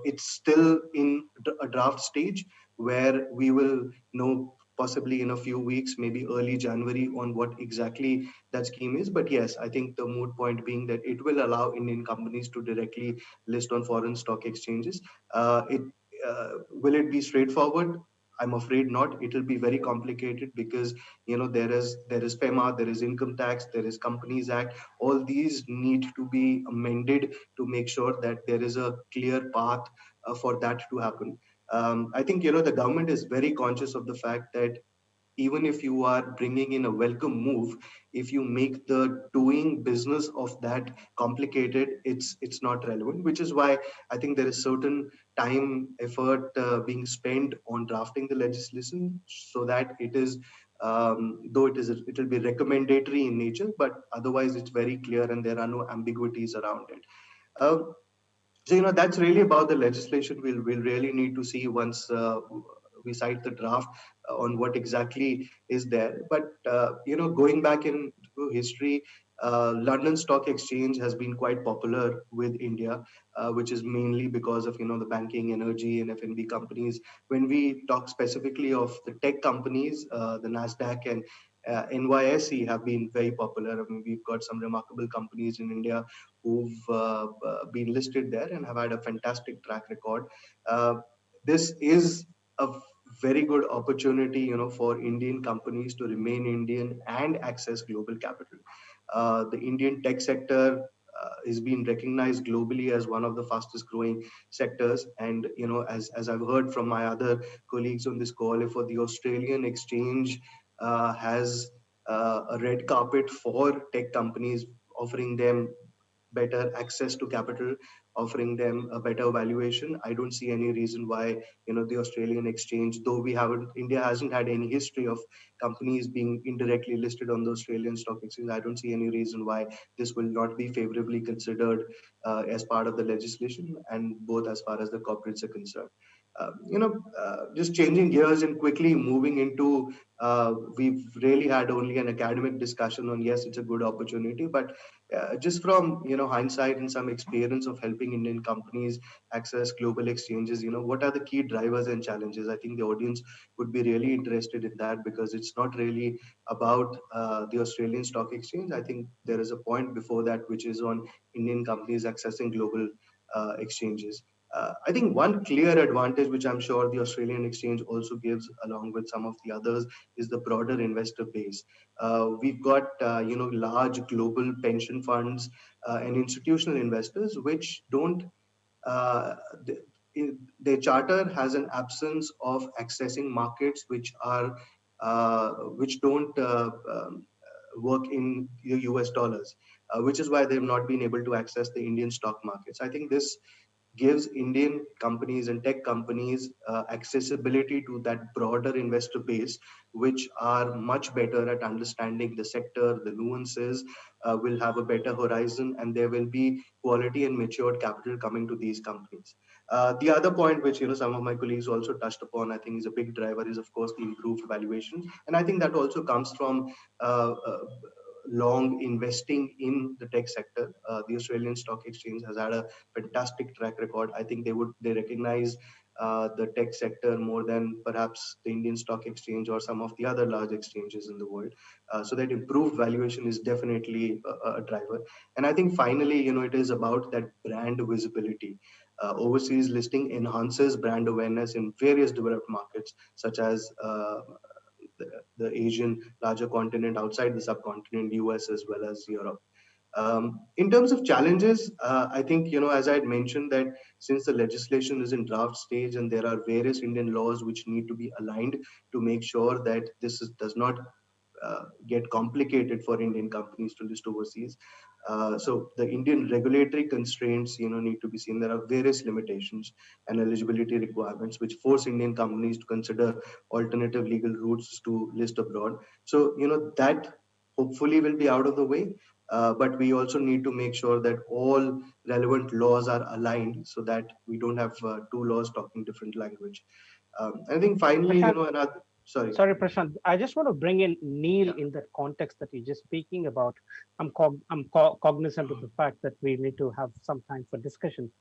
D: It's still in a draft stage, where we will know possibly in a few weeks, maybe early January, on what exactly that scheme is. But yes, I think the moot point being that it will allow Indian companies to directly list on foreign stock exchanges. Will it be straightforward? I'm afraid not. It will be very complicated, because there is FEMA, there is income tax, there is Companies Act. All these need to be amended to make sure that there is a clear path for that to happen. I think the government is very conscious of the fact that even if you are bringing in a welcome move, if you make the doing business of that complicated, it's not relevant. Which is why I think there is certain time, effort being spent on drafting the legislation, so that it is, though it will be recommendatory in nature, but otherwise it's very clear and there are no ambiguities around it. Uh, so, that's really about the legislation. We'll really need to see once we cite the draft on what exactly is there. But, going back into history, London Stock Exchange has been quite popular with India, which is mainly because of, the banking, energy, and F&B companies. When we talk specifically of the tech companies, the NASDAQ and NYSE have been very popular. I mean, we've got some remarkable companies in India who've been listed there and have had a fantastic track record. Uh, this is a very good opportunity, for Indian companies to remain Indian and access global capital. The Indian tech sector is being recognized globally as one of the fastest growing sectors. And, as I've heard from my other colleagues on this call, for the Australian exchange has a red carpet for tech companies, offering them better access to capital, offering them a better valuation. I don't see any reason why, the Australian exchange, though India hasn't had any history of companies being indirectly listed on the Australian stock exchange. I don't see any reason why this will not be favorably considered as part of the legislation, and both as far as the corporates are concerned. Just changing gears and quickly moving into, we've really had only an academic discussion on, yes, it's a good opportunity, but just from hindsight and some experience of helping Indian companies access global exchanges, what are the key drivers and challenges? I think the audience would be really interested in that, because it's not really about the Australian stock exchange. I think there is a point before that, which is on Indian companies accessing global exchanges. I think one clear advantage, which I'm sure the Australian exchange also gives, along with some of the others, is the broader investor base. We've got large global pension funds and institutional investors, which don't uh, th- their charter has an absence of accessing markets which don't work in the US dollars, which is why they've not been able to access the Indian stock markets. I think this gives Indian companies and tech companies accessibility to that broader investor base, which are much better at understanding the sector, the nuances, will have a better horizon, and there will be quality and matured capital coming to these companies. The other point, which some of my colleagues also touched upon, I think is a big driver, is of course the improved valuations, and I think that also comes from long investing in the tech sector. The Australian Stock Exchange has had a fantastic track record. I think they recognize the tech sector more than perhaps the Indian Stock Exchange or some of the other large exchanges in the world. So that improved valuation is definitely a driver. And I think finally, it is about that brand visibility. Overseas listing enhances brand awareness in various developed markets, such as the Asian larger continent outside the subcontinent, US as well as Europe. In terms of challenges, I think, as I had mentioned, that since the legislation is in draft stage and there are various Indian laws which need to be aligned to make sure that does not get complicated for Indian companies to list overseas. So the Indian regulatory constraints, need to be seen. There are various limitations and eligibility requirements which force Indian companies to consider alternative legal routes to list abroad. So, that hopefully will be out of the way. But we also need to make sure that all relevant laws are aligned so that we don't have two laws talking different language. I think finally,
E: Prashant,
D: another, sorry.
E: sorry, Prashant. I just want to bring in Neil
D: Yeah.
E: in that context that you're just speaking about. Cognizant of the fact that we need to have some time for discussion.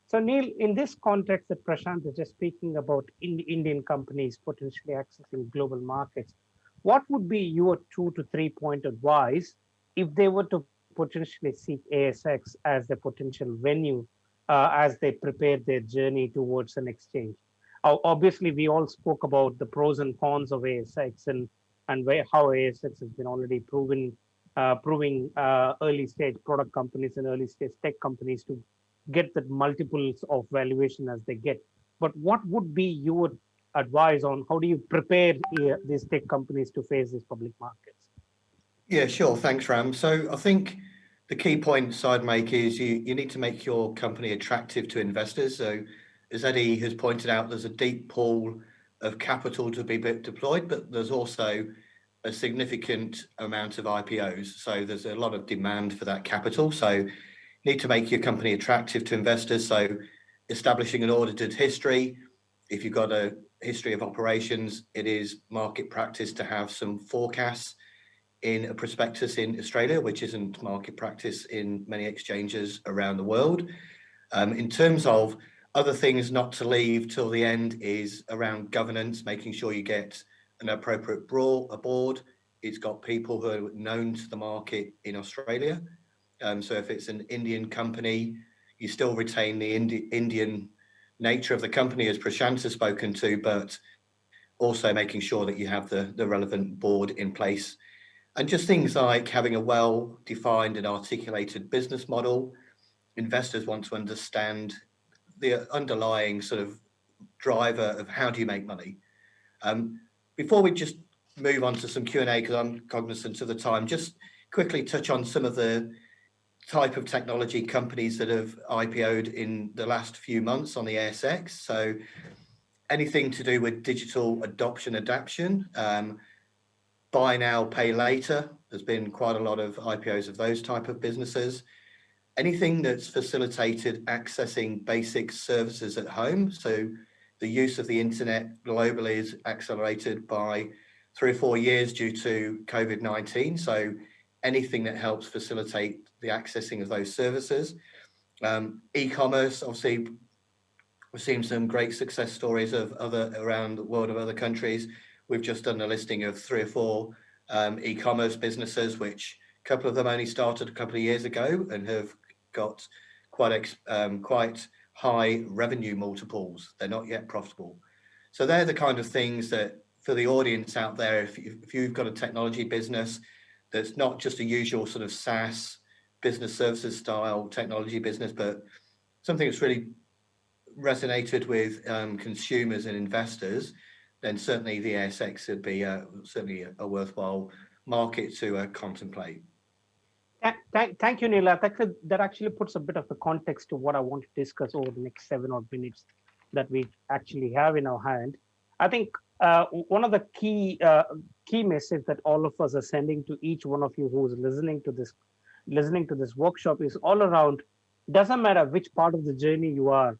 E: So, Neil, in this context that Prashant is just speaking about Indian companies potentially accessing global markets, what would be your 2 to 3 point advice if they were to potentially seek ASX as the potential venue as they prepare their journey towards an exchange? Obviously, we all spoke about the pros and cons of ASX and how ASX has been already proving early stage product companies and early stage tech companies to get the multiples of valuation as they get. But what would be your advice on how do you prepare these tech companies to face these public markets?
F: Yeah, sure. Thanks, Ram. So I think the key points I'd make is you need to make your company attractive to investors. So as Eddie has pointed out, there's a deep pool of capital to be deployed, but there's also a significant amount of IPOs. So there's a lot of demand for that capital. So you need to make your company attractive to investors. So establishing an audited history. If you've got a history of operations, it is market practice to have some forecasts in a prospectus in Australia, which isn't market practice in many exchanges around the world. In terms of other things not to leave till the end is around governance, making sure you get an appropriate board. It's got people who are known to the market in Australia. So if it's an Indian company, you still retain the Indian nature of the company, as Prashant has spoken to, but also making sure that you have the relevant board in place. And just things like having a well-defined and articulated business model. Investors want to understand the underlying sort of driver of how do you make money. Before we just move on to some Q&A, because I'm cognizant of the time, just quickly touch on some of the type of technology companies that have IPO'd in the last few months on the Aisx. So anything to do with digital adoption, buy now, pay later. There's been quite a lot of IPOs of those type of businesses. Anything that's facilitated accessing basic services at home. So the use of the internet globally is accelerated by 3 or 4 years due to COVID-19. So anything that helps facilitate the accessing of those services. E-commerce, obviously, we've seen some great success stories of around the world of other countries. We've just done a listing of 3 or 4 e-commerce businesses, which a couple of them only started a couple of years ago and have got quite high revenue multiples. They're not yet profitable. So they're the kind of things that for the audience out there, if you've got a technology business that's not just a usual sort of SaaS business services style technology business, but something that's really resonated with consumers and investors, then certainly the Aisx would be certainly a worthwhile market to contemplate.
E: Thank you, Neela. That actually puts a bit of the context to what I want to discuss over the next 7 odd minutes that we actually have in our hand. I think one of the key message that all of us are sending to each one of you who's listening to this workshop is all around. Doesn't matter which part of the journey you are.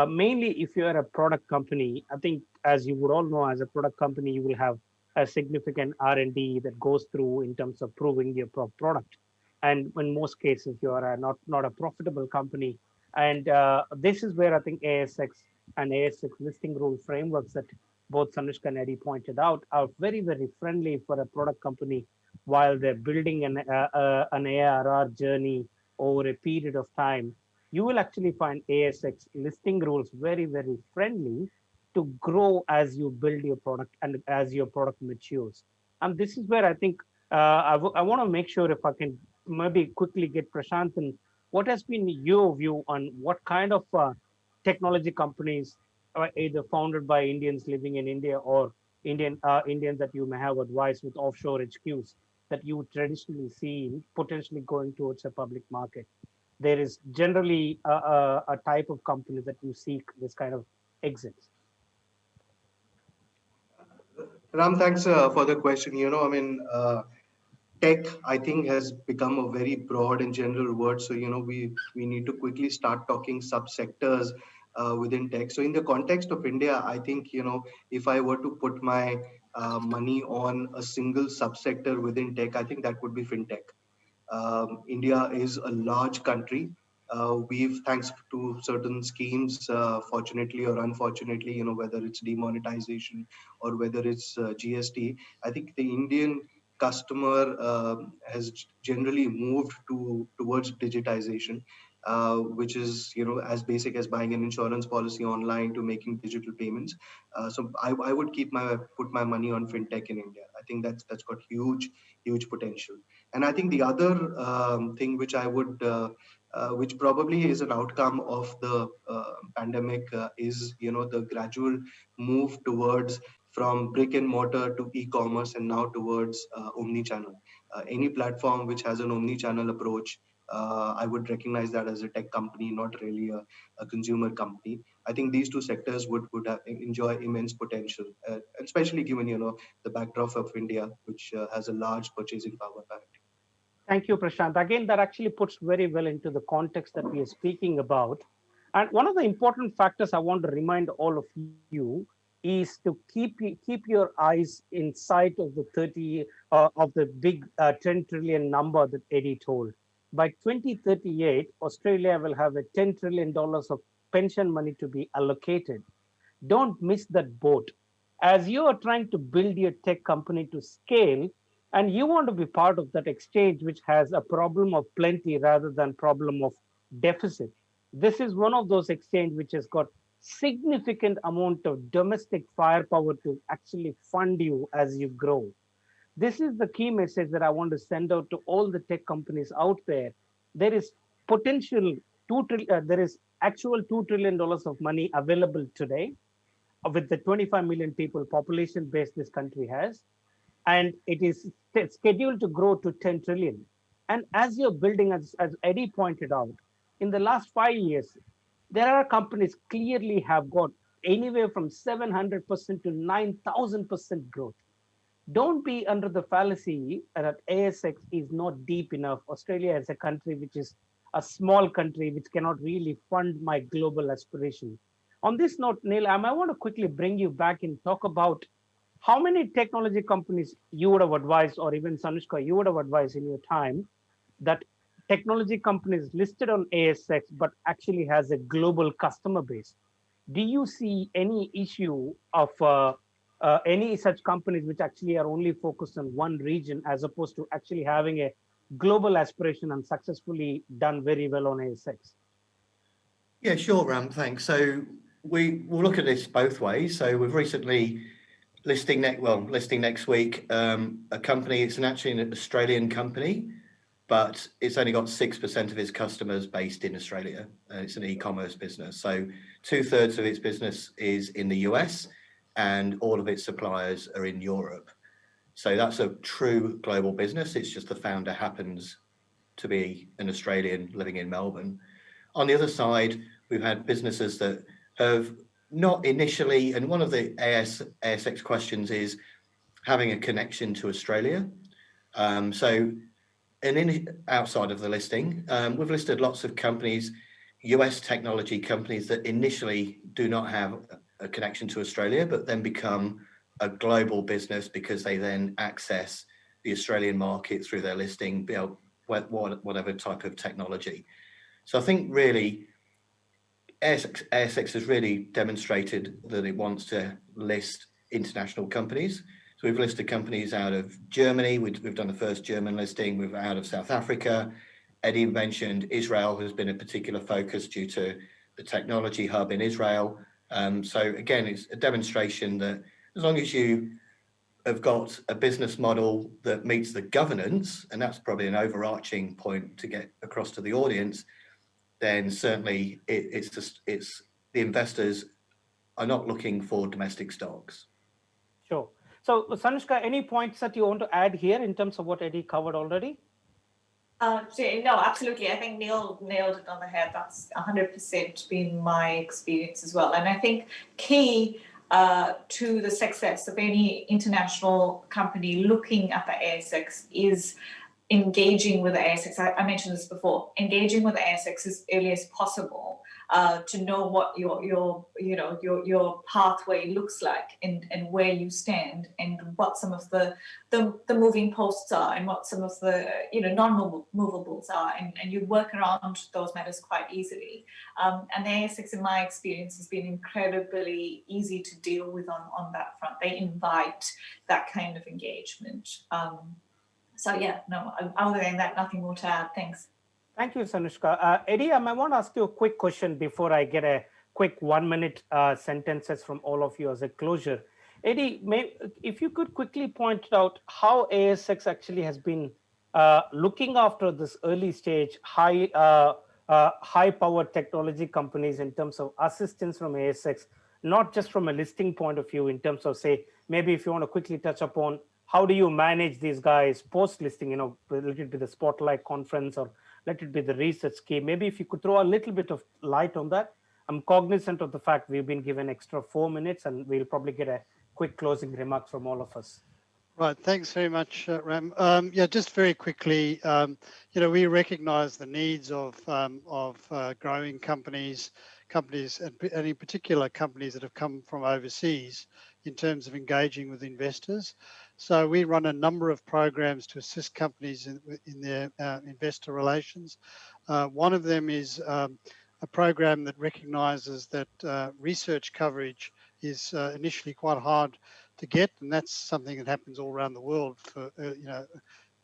E: Mainly, if you are a product company, I think, as you would all know, as a product company, you will have a significant R&D that goes through in terms of proving your product. And in most cases, you are not a profitable company. And this is where I think Aisx and Aisx listing rule frameworks that both Sanushka and Eddie pointed out are very, very friendly for a product company while they're building an ARR journey over a period of time. You will actually find Aisx listing rules very, very friendly to grow as you build your product and as your product matures. And this is where I think I want to make sure if I can maybe quickly get Prashant, and what has been your view on what kind of technology companies are either founded by Indians living in India or Indians that you may have advised with offshore HQs that you would traditionally see potentially going towards a public market? There is generally a type of company that you seek this kind of exits.
D: Ram, thanks for the question. Tech, I think, has become a very broad and general word. So, we need to quickly start talking subsectors within tech. So in the context of India, I think, if I were to put my money on a single subsector within tech, I think that would be fintech. India is a large country. We've, thanks to certain schemes, fortunately or unfortunately, whether it's demonetization or whether it's GST, I think the Indian customer has generally moved towards digitization, which is as basic as buying an insurance policy online to making digital payments. So I would put my money on fintech in India. I think that's got huge potential. And I think the other thing which I would which probably is an outcome of the pandemic, is the gradual move towards from brick and mortar to e-commerce and now towards omni-channel. Any platform which has an omni-channel approach, I would recognize that as a tech company, not really a consumer company. I think these two sectors would enjoy immense potential, especially given the backdrop of India, which has a large purchasing power.
E: Thank you, Prashant. Again, that actually puts very well into the context that we are speaking about. And one of the important factors I want to remind all of you is to keep your eyes in sight of the of the big 10 trillion number that Eddie told. By 2038, Australia will have a $10 trillion of pension money to be allocated. Don't miss that boat. As you are trying to build your tech company to scale, and you want to be part of that exchange which has a problem of plenty rather than problem of deficit, this is one of those exchange which has got significant amount of domestic firepower to actually fund you as you grow. This is the key message that I want to send out to all the tech companies out there. There is potential there is actual $2 trillion of money available today with the 25 million people population base this country has, and it is scheduled to grow to 10 trillion. And as you're building, as Eddie pointed out, in the last 5 years, there are companies clearly have got anywhere from 700% to 9,000% growth. Don't be under the fallacy that Aisx is not deep enough. Australia is a country which is a small country which cannot really fund my global aspiration. On this note, Neil, I might want to quickly bring you back and talk about how many technology companies you would have advised, or even Sanushka, you would have advised in your time, that technology companies listed on Aisx but actually has a global customer base. Do you see any issue of any such companies which actually are only focused on one region as opposed to actually having a global aspiration and successfully done very well on Aisx?
F: Yeah, sure, Ram, thanks. So we'll look at this both ways. So we've recently listing next week a company. It's actually an Australian company, but it's only got 6% of its customers based in Australia. It's an e-commerce business. So 2/3 of its business is in the US and all of its suppliers are in Europe. So that's a true global business. It's just the founder happens to be an Australian living in Melbourne. On the other side, we've had businesses that have not initially, and one of the Aisx questions is having a connection to Australia. Outside of the listing, we've listed lots of companies, US technology companies that initially do not have a connection to Australia, but then become a global business because they then access the Australian market through their listing, whatever type of technology. So I think really Aisx has really demonstrated that it wants to list international companies. So we've listed companies out of Germany. We've done the first German listing. We're out of South Africa. Eddie mentioned Israel has been a particular focus due to the technology hub in Israel. So again, it's a demonstration that as long as you have got a business model that meets the governance, and that's probably an overarching point to get across to the audience, then certainly it's the investors are not looking for domestic stocks.
E: Sure. So Sanushka, any points that you want to add here in terms of what Eddie covered already?
C: No, absolutely. I think Neil nailed it on the head. That's 100% been my experience as well. And I think key to the success of any international company looking at the Aisx is engaging with the Aisx. I mentioned this before. Engaging with the Aisx as early as possible to know what your pathway looks like and where you stand and what some of the moving posts are and what some of the non-movables are, and you work around those matters quite easily. And the Aisx, in my experience, has been incredibly easy to deal with on that front. They invite that kind of engagement. So yeah, no, other than that, nothing more to add. Thanks.
E: Thank you, Sanushka. Eddie, I want to ask you a quick question before I get a quick 1-minute sentences from all of you as a closure. Eddie, if you could quickly point out how Aisx actually has been looking after this early stage, high high-powered technology companies in terms of assistance from Aisx, not just from a listing point of view in terms of, say, maybe if you want to quickly touch upon how do you manage these guys post-listing, let it be the Spotlight conference or let it be the research scheme. Maybe if you could throw a little bit of light on that. I'm cognizant of the fact we've been given extra 4 minutes and we'll probably get a quick closing remarks from all of us.
B: Right. Thanks very much, Ram. Yeah, just very quickly, we recognise the needs of growing companies, and in particular companies that have come from overseas in terms of engaging with investors. So we run a number of programs to assist companies in their investor relations. One of them is a program that recognises that research coverage is initially quite hard to get, and that's something that happens all around the world for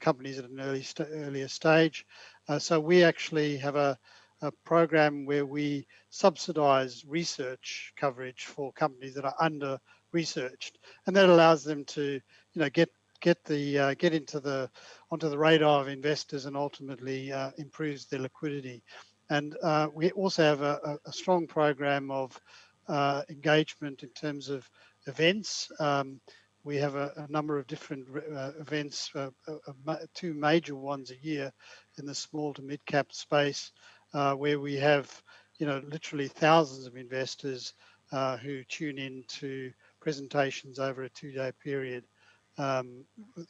B: companies at an earlier stage. So we actually have a program where we subsidise research coverage for companies that are under researched, and that allows them to get onto the radar of investors and ultimately improves their liquidity. And we also have a strong program of engagement in terms of events. We have a number of different events, 2 major ones a year in the small to mid cap space, where we have, literally thousands of investors who tune in to presentations over a 2-day period. In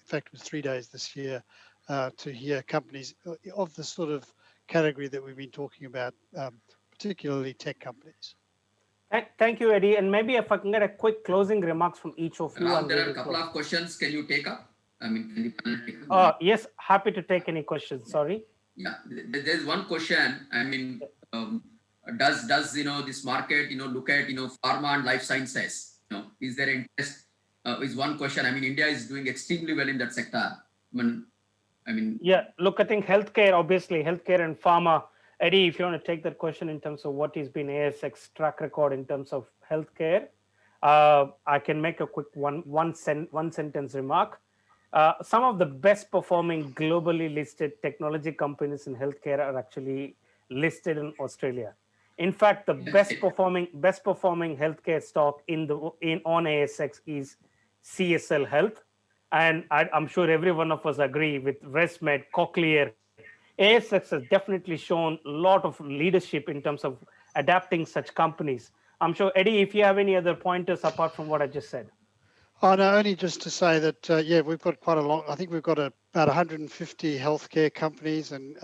B: fact, it was 3 days this year to hear companies of the sort of category that we've been talking about, particularly tech companies.
E: Thank you, Eddie. And maybe if I can get a quick closing remarks from each of you.
A: Ram, there are a couple of questions. Can you take up? Can you take up?
E: Yes, happy to take any questions. Sorry.
A: Yeah, there's one question. Does this market look at pharma and life sciences? Is there interest? Is one question. India is doing extremely well in that sector.
E: Yeah, look, I think healthcare, obviously, healthcare and pharma. Eddie, if you want to take that question in terms of what has been Aisx track record in terms of healthcare, I can make a quick one sentence remark. Some of the best performing globally listed technology companies in healthcare are actually listed in Australia. In fact, the best performing healthcare stock on Aisx is CSL Health, and I'm sure every one of us agree with ResMed, Cochlear. Aisx has definitely shown a lot of leadership in terms of adapting such companies. I'm sure, Eddie, if you have any other pointers apart from what I just said.
B: Oh, no, only just to say that, we've got quite a long, I think we've got about 150 healthcare companies, and,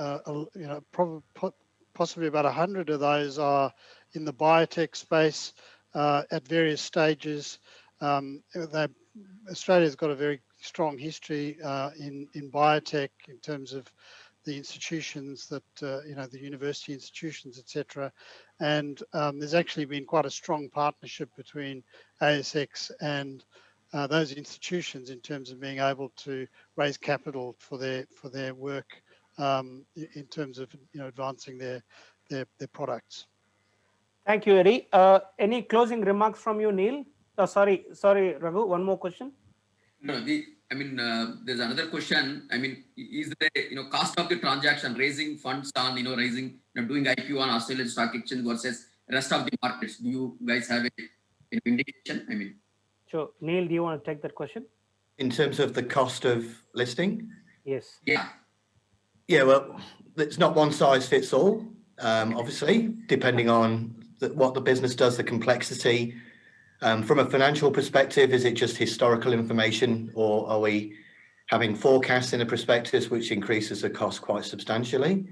B: possibly about 100 of those are in the biotech space at various stages. Australia's got a very strong history in biotech in terms of the institutions that, the university institutions, etc. And there's actually been quite a strong partnership between Aisx and those institutions in terms of being able to raise capital for their work in terms of advancing their products.
E: Thank you, Eddie. Any closing remarks from you, Neil? Oh, sorry, Raghu. One more question.
A: No, there's another question. Is the cost of the transaction, raising funds on doing IPO on Australian Stock Exchange versus rest of the markets? Do you guys have an indication?
E: Sure. Neil, do you want to take that question?
F: In terms of the cost of listing?
E: Yes.
A: Yeah.
F: Yeah, well, it's not one size fits all, obviously, depending on what the business does, the complexity. From a financial perspective, is it just historical information, or are we having forecasts in the prospectus, which increases the cost quite substantially?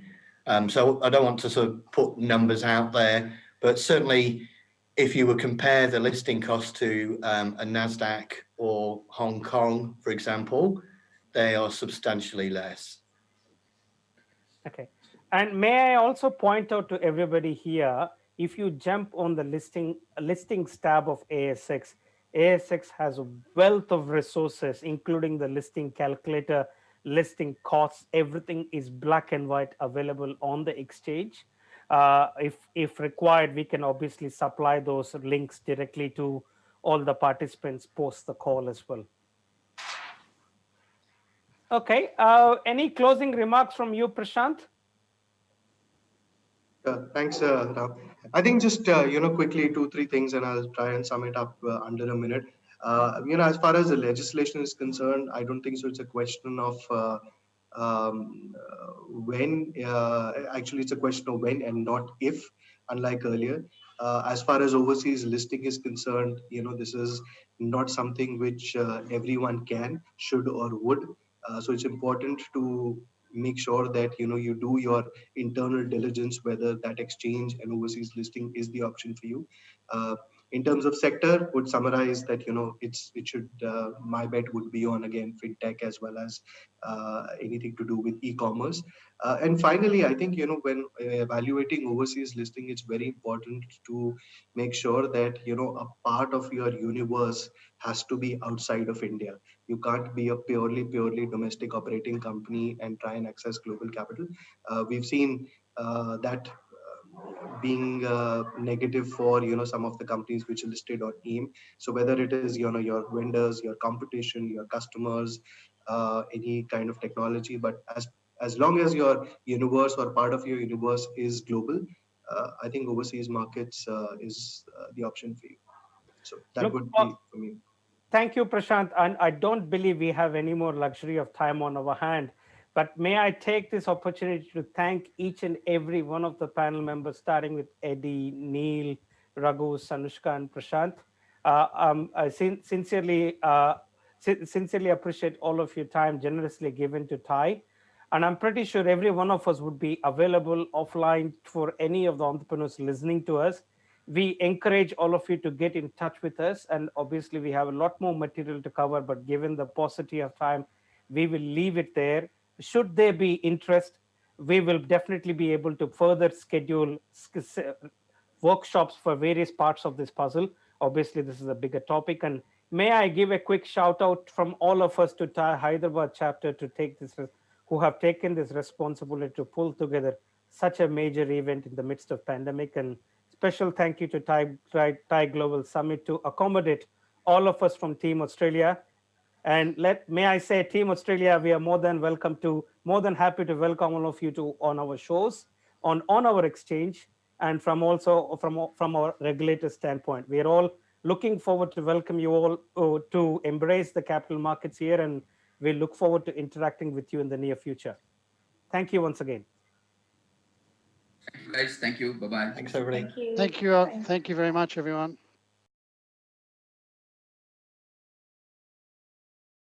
F: So I don't want to sort of put numbers out there, but certainly if you would compare the listing cost to a NASDAQ or Hong Kong, for example, they are substantially less.
E: Okay. And may I also point out to everybody here, if you jump on the listings tab of Aisx, Aisx has a wealth of resources, including the listing calculator, listing costs. Everything is black and white available on the exchange. If required, we can obviously supply those links directly to all the participants post the call as well. Okay. Any closing remarks from you, Prashant?
D: Thanks, Ram. I think just quickly 2-3 things, and I'll try and sum it up under a minute. As far as the legislation is concerned, I don't think so. It's a question of when. Actually, it's a question of when and not if. Unlike earlier, as far as overseas listing is concerned, this is not something which everyone can, should, or would. So it's important to make sure that you do your internal diligence whether that exchange and overseas listing is the option for you. Uh, in terms of sector, would summarize that it should my bet would be on again fintech as well as anything to do with e-commerce. And finally, I think when evaluating overseas listing, it's very important to make sure that a part of your universe has to be outside of India. You can't be a purely domestic operating company and try and access global capital. We've seen that being negative for some of the companies which are listed on AIM. So whether it is your vendors, your competition, your customers, any kind of technology, but as long as your universe or part of your universe is global, I think overseas markets is the option for you. So that
E: Look,
D: would be for me.
E: thank you, Prashant. And I don't believe we have any more luxury of time on our hand. But may I take this opportunity to thank each and every one of the panel members, starting with Eddie, Neil, Raghu, Sanushka, and Prashant. I sincerely appreciate all of your time generously given to Thai. And I'm pretty sure every one of us would be available offline for any of the entrepreneurs listening to us. We encourage all of you to get in touch with us. And obviously, we have a lot more material to cover, but given the paucity of time, we will leave it there. Should there be interest, we will definitely be able to further schedule workshops for various parts of this puzzle. Obviously, this is a bigger topic. And may I give a quick shout out from all of us to Thai Hyderabad chapter to take this, who have taken this responsibility to pull together such a major event in the midst of pandemic. And special thank you to Thai Global Summit to accommodate all of us from Team Australia. And may I say, Team Australia, we are more than happy to welcome all of you to on our shows, on our exchange, and from our regulator standpoint. We are all looking forward to welcome you all to embrace the capital markets here, and we look forward to interacting with you in the near future. Thank you once again.
A: Thank you, guys. Thank you. Bye-bye.
F: Thanks, everybody.
C: Thank you.
B: Thank you. Thank you very much, everyone.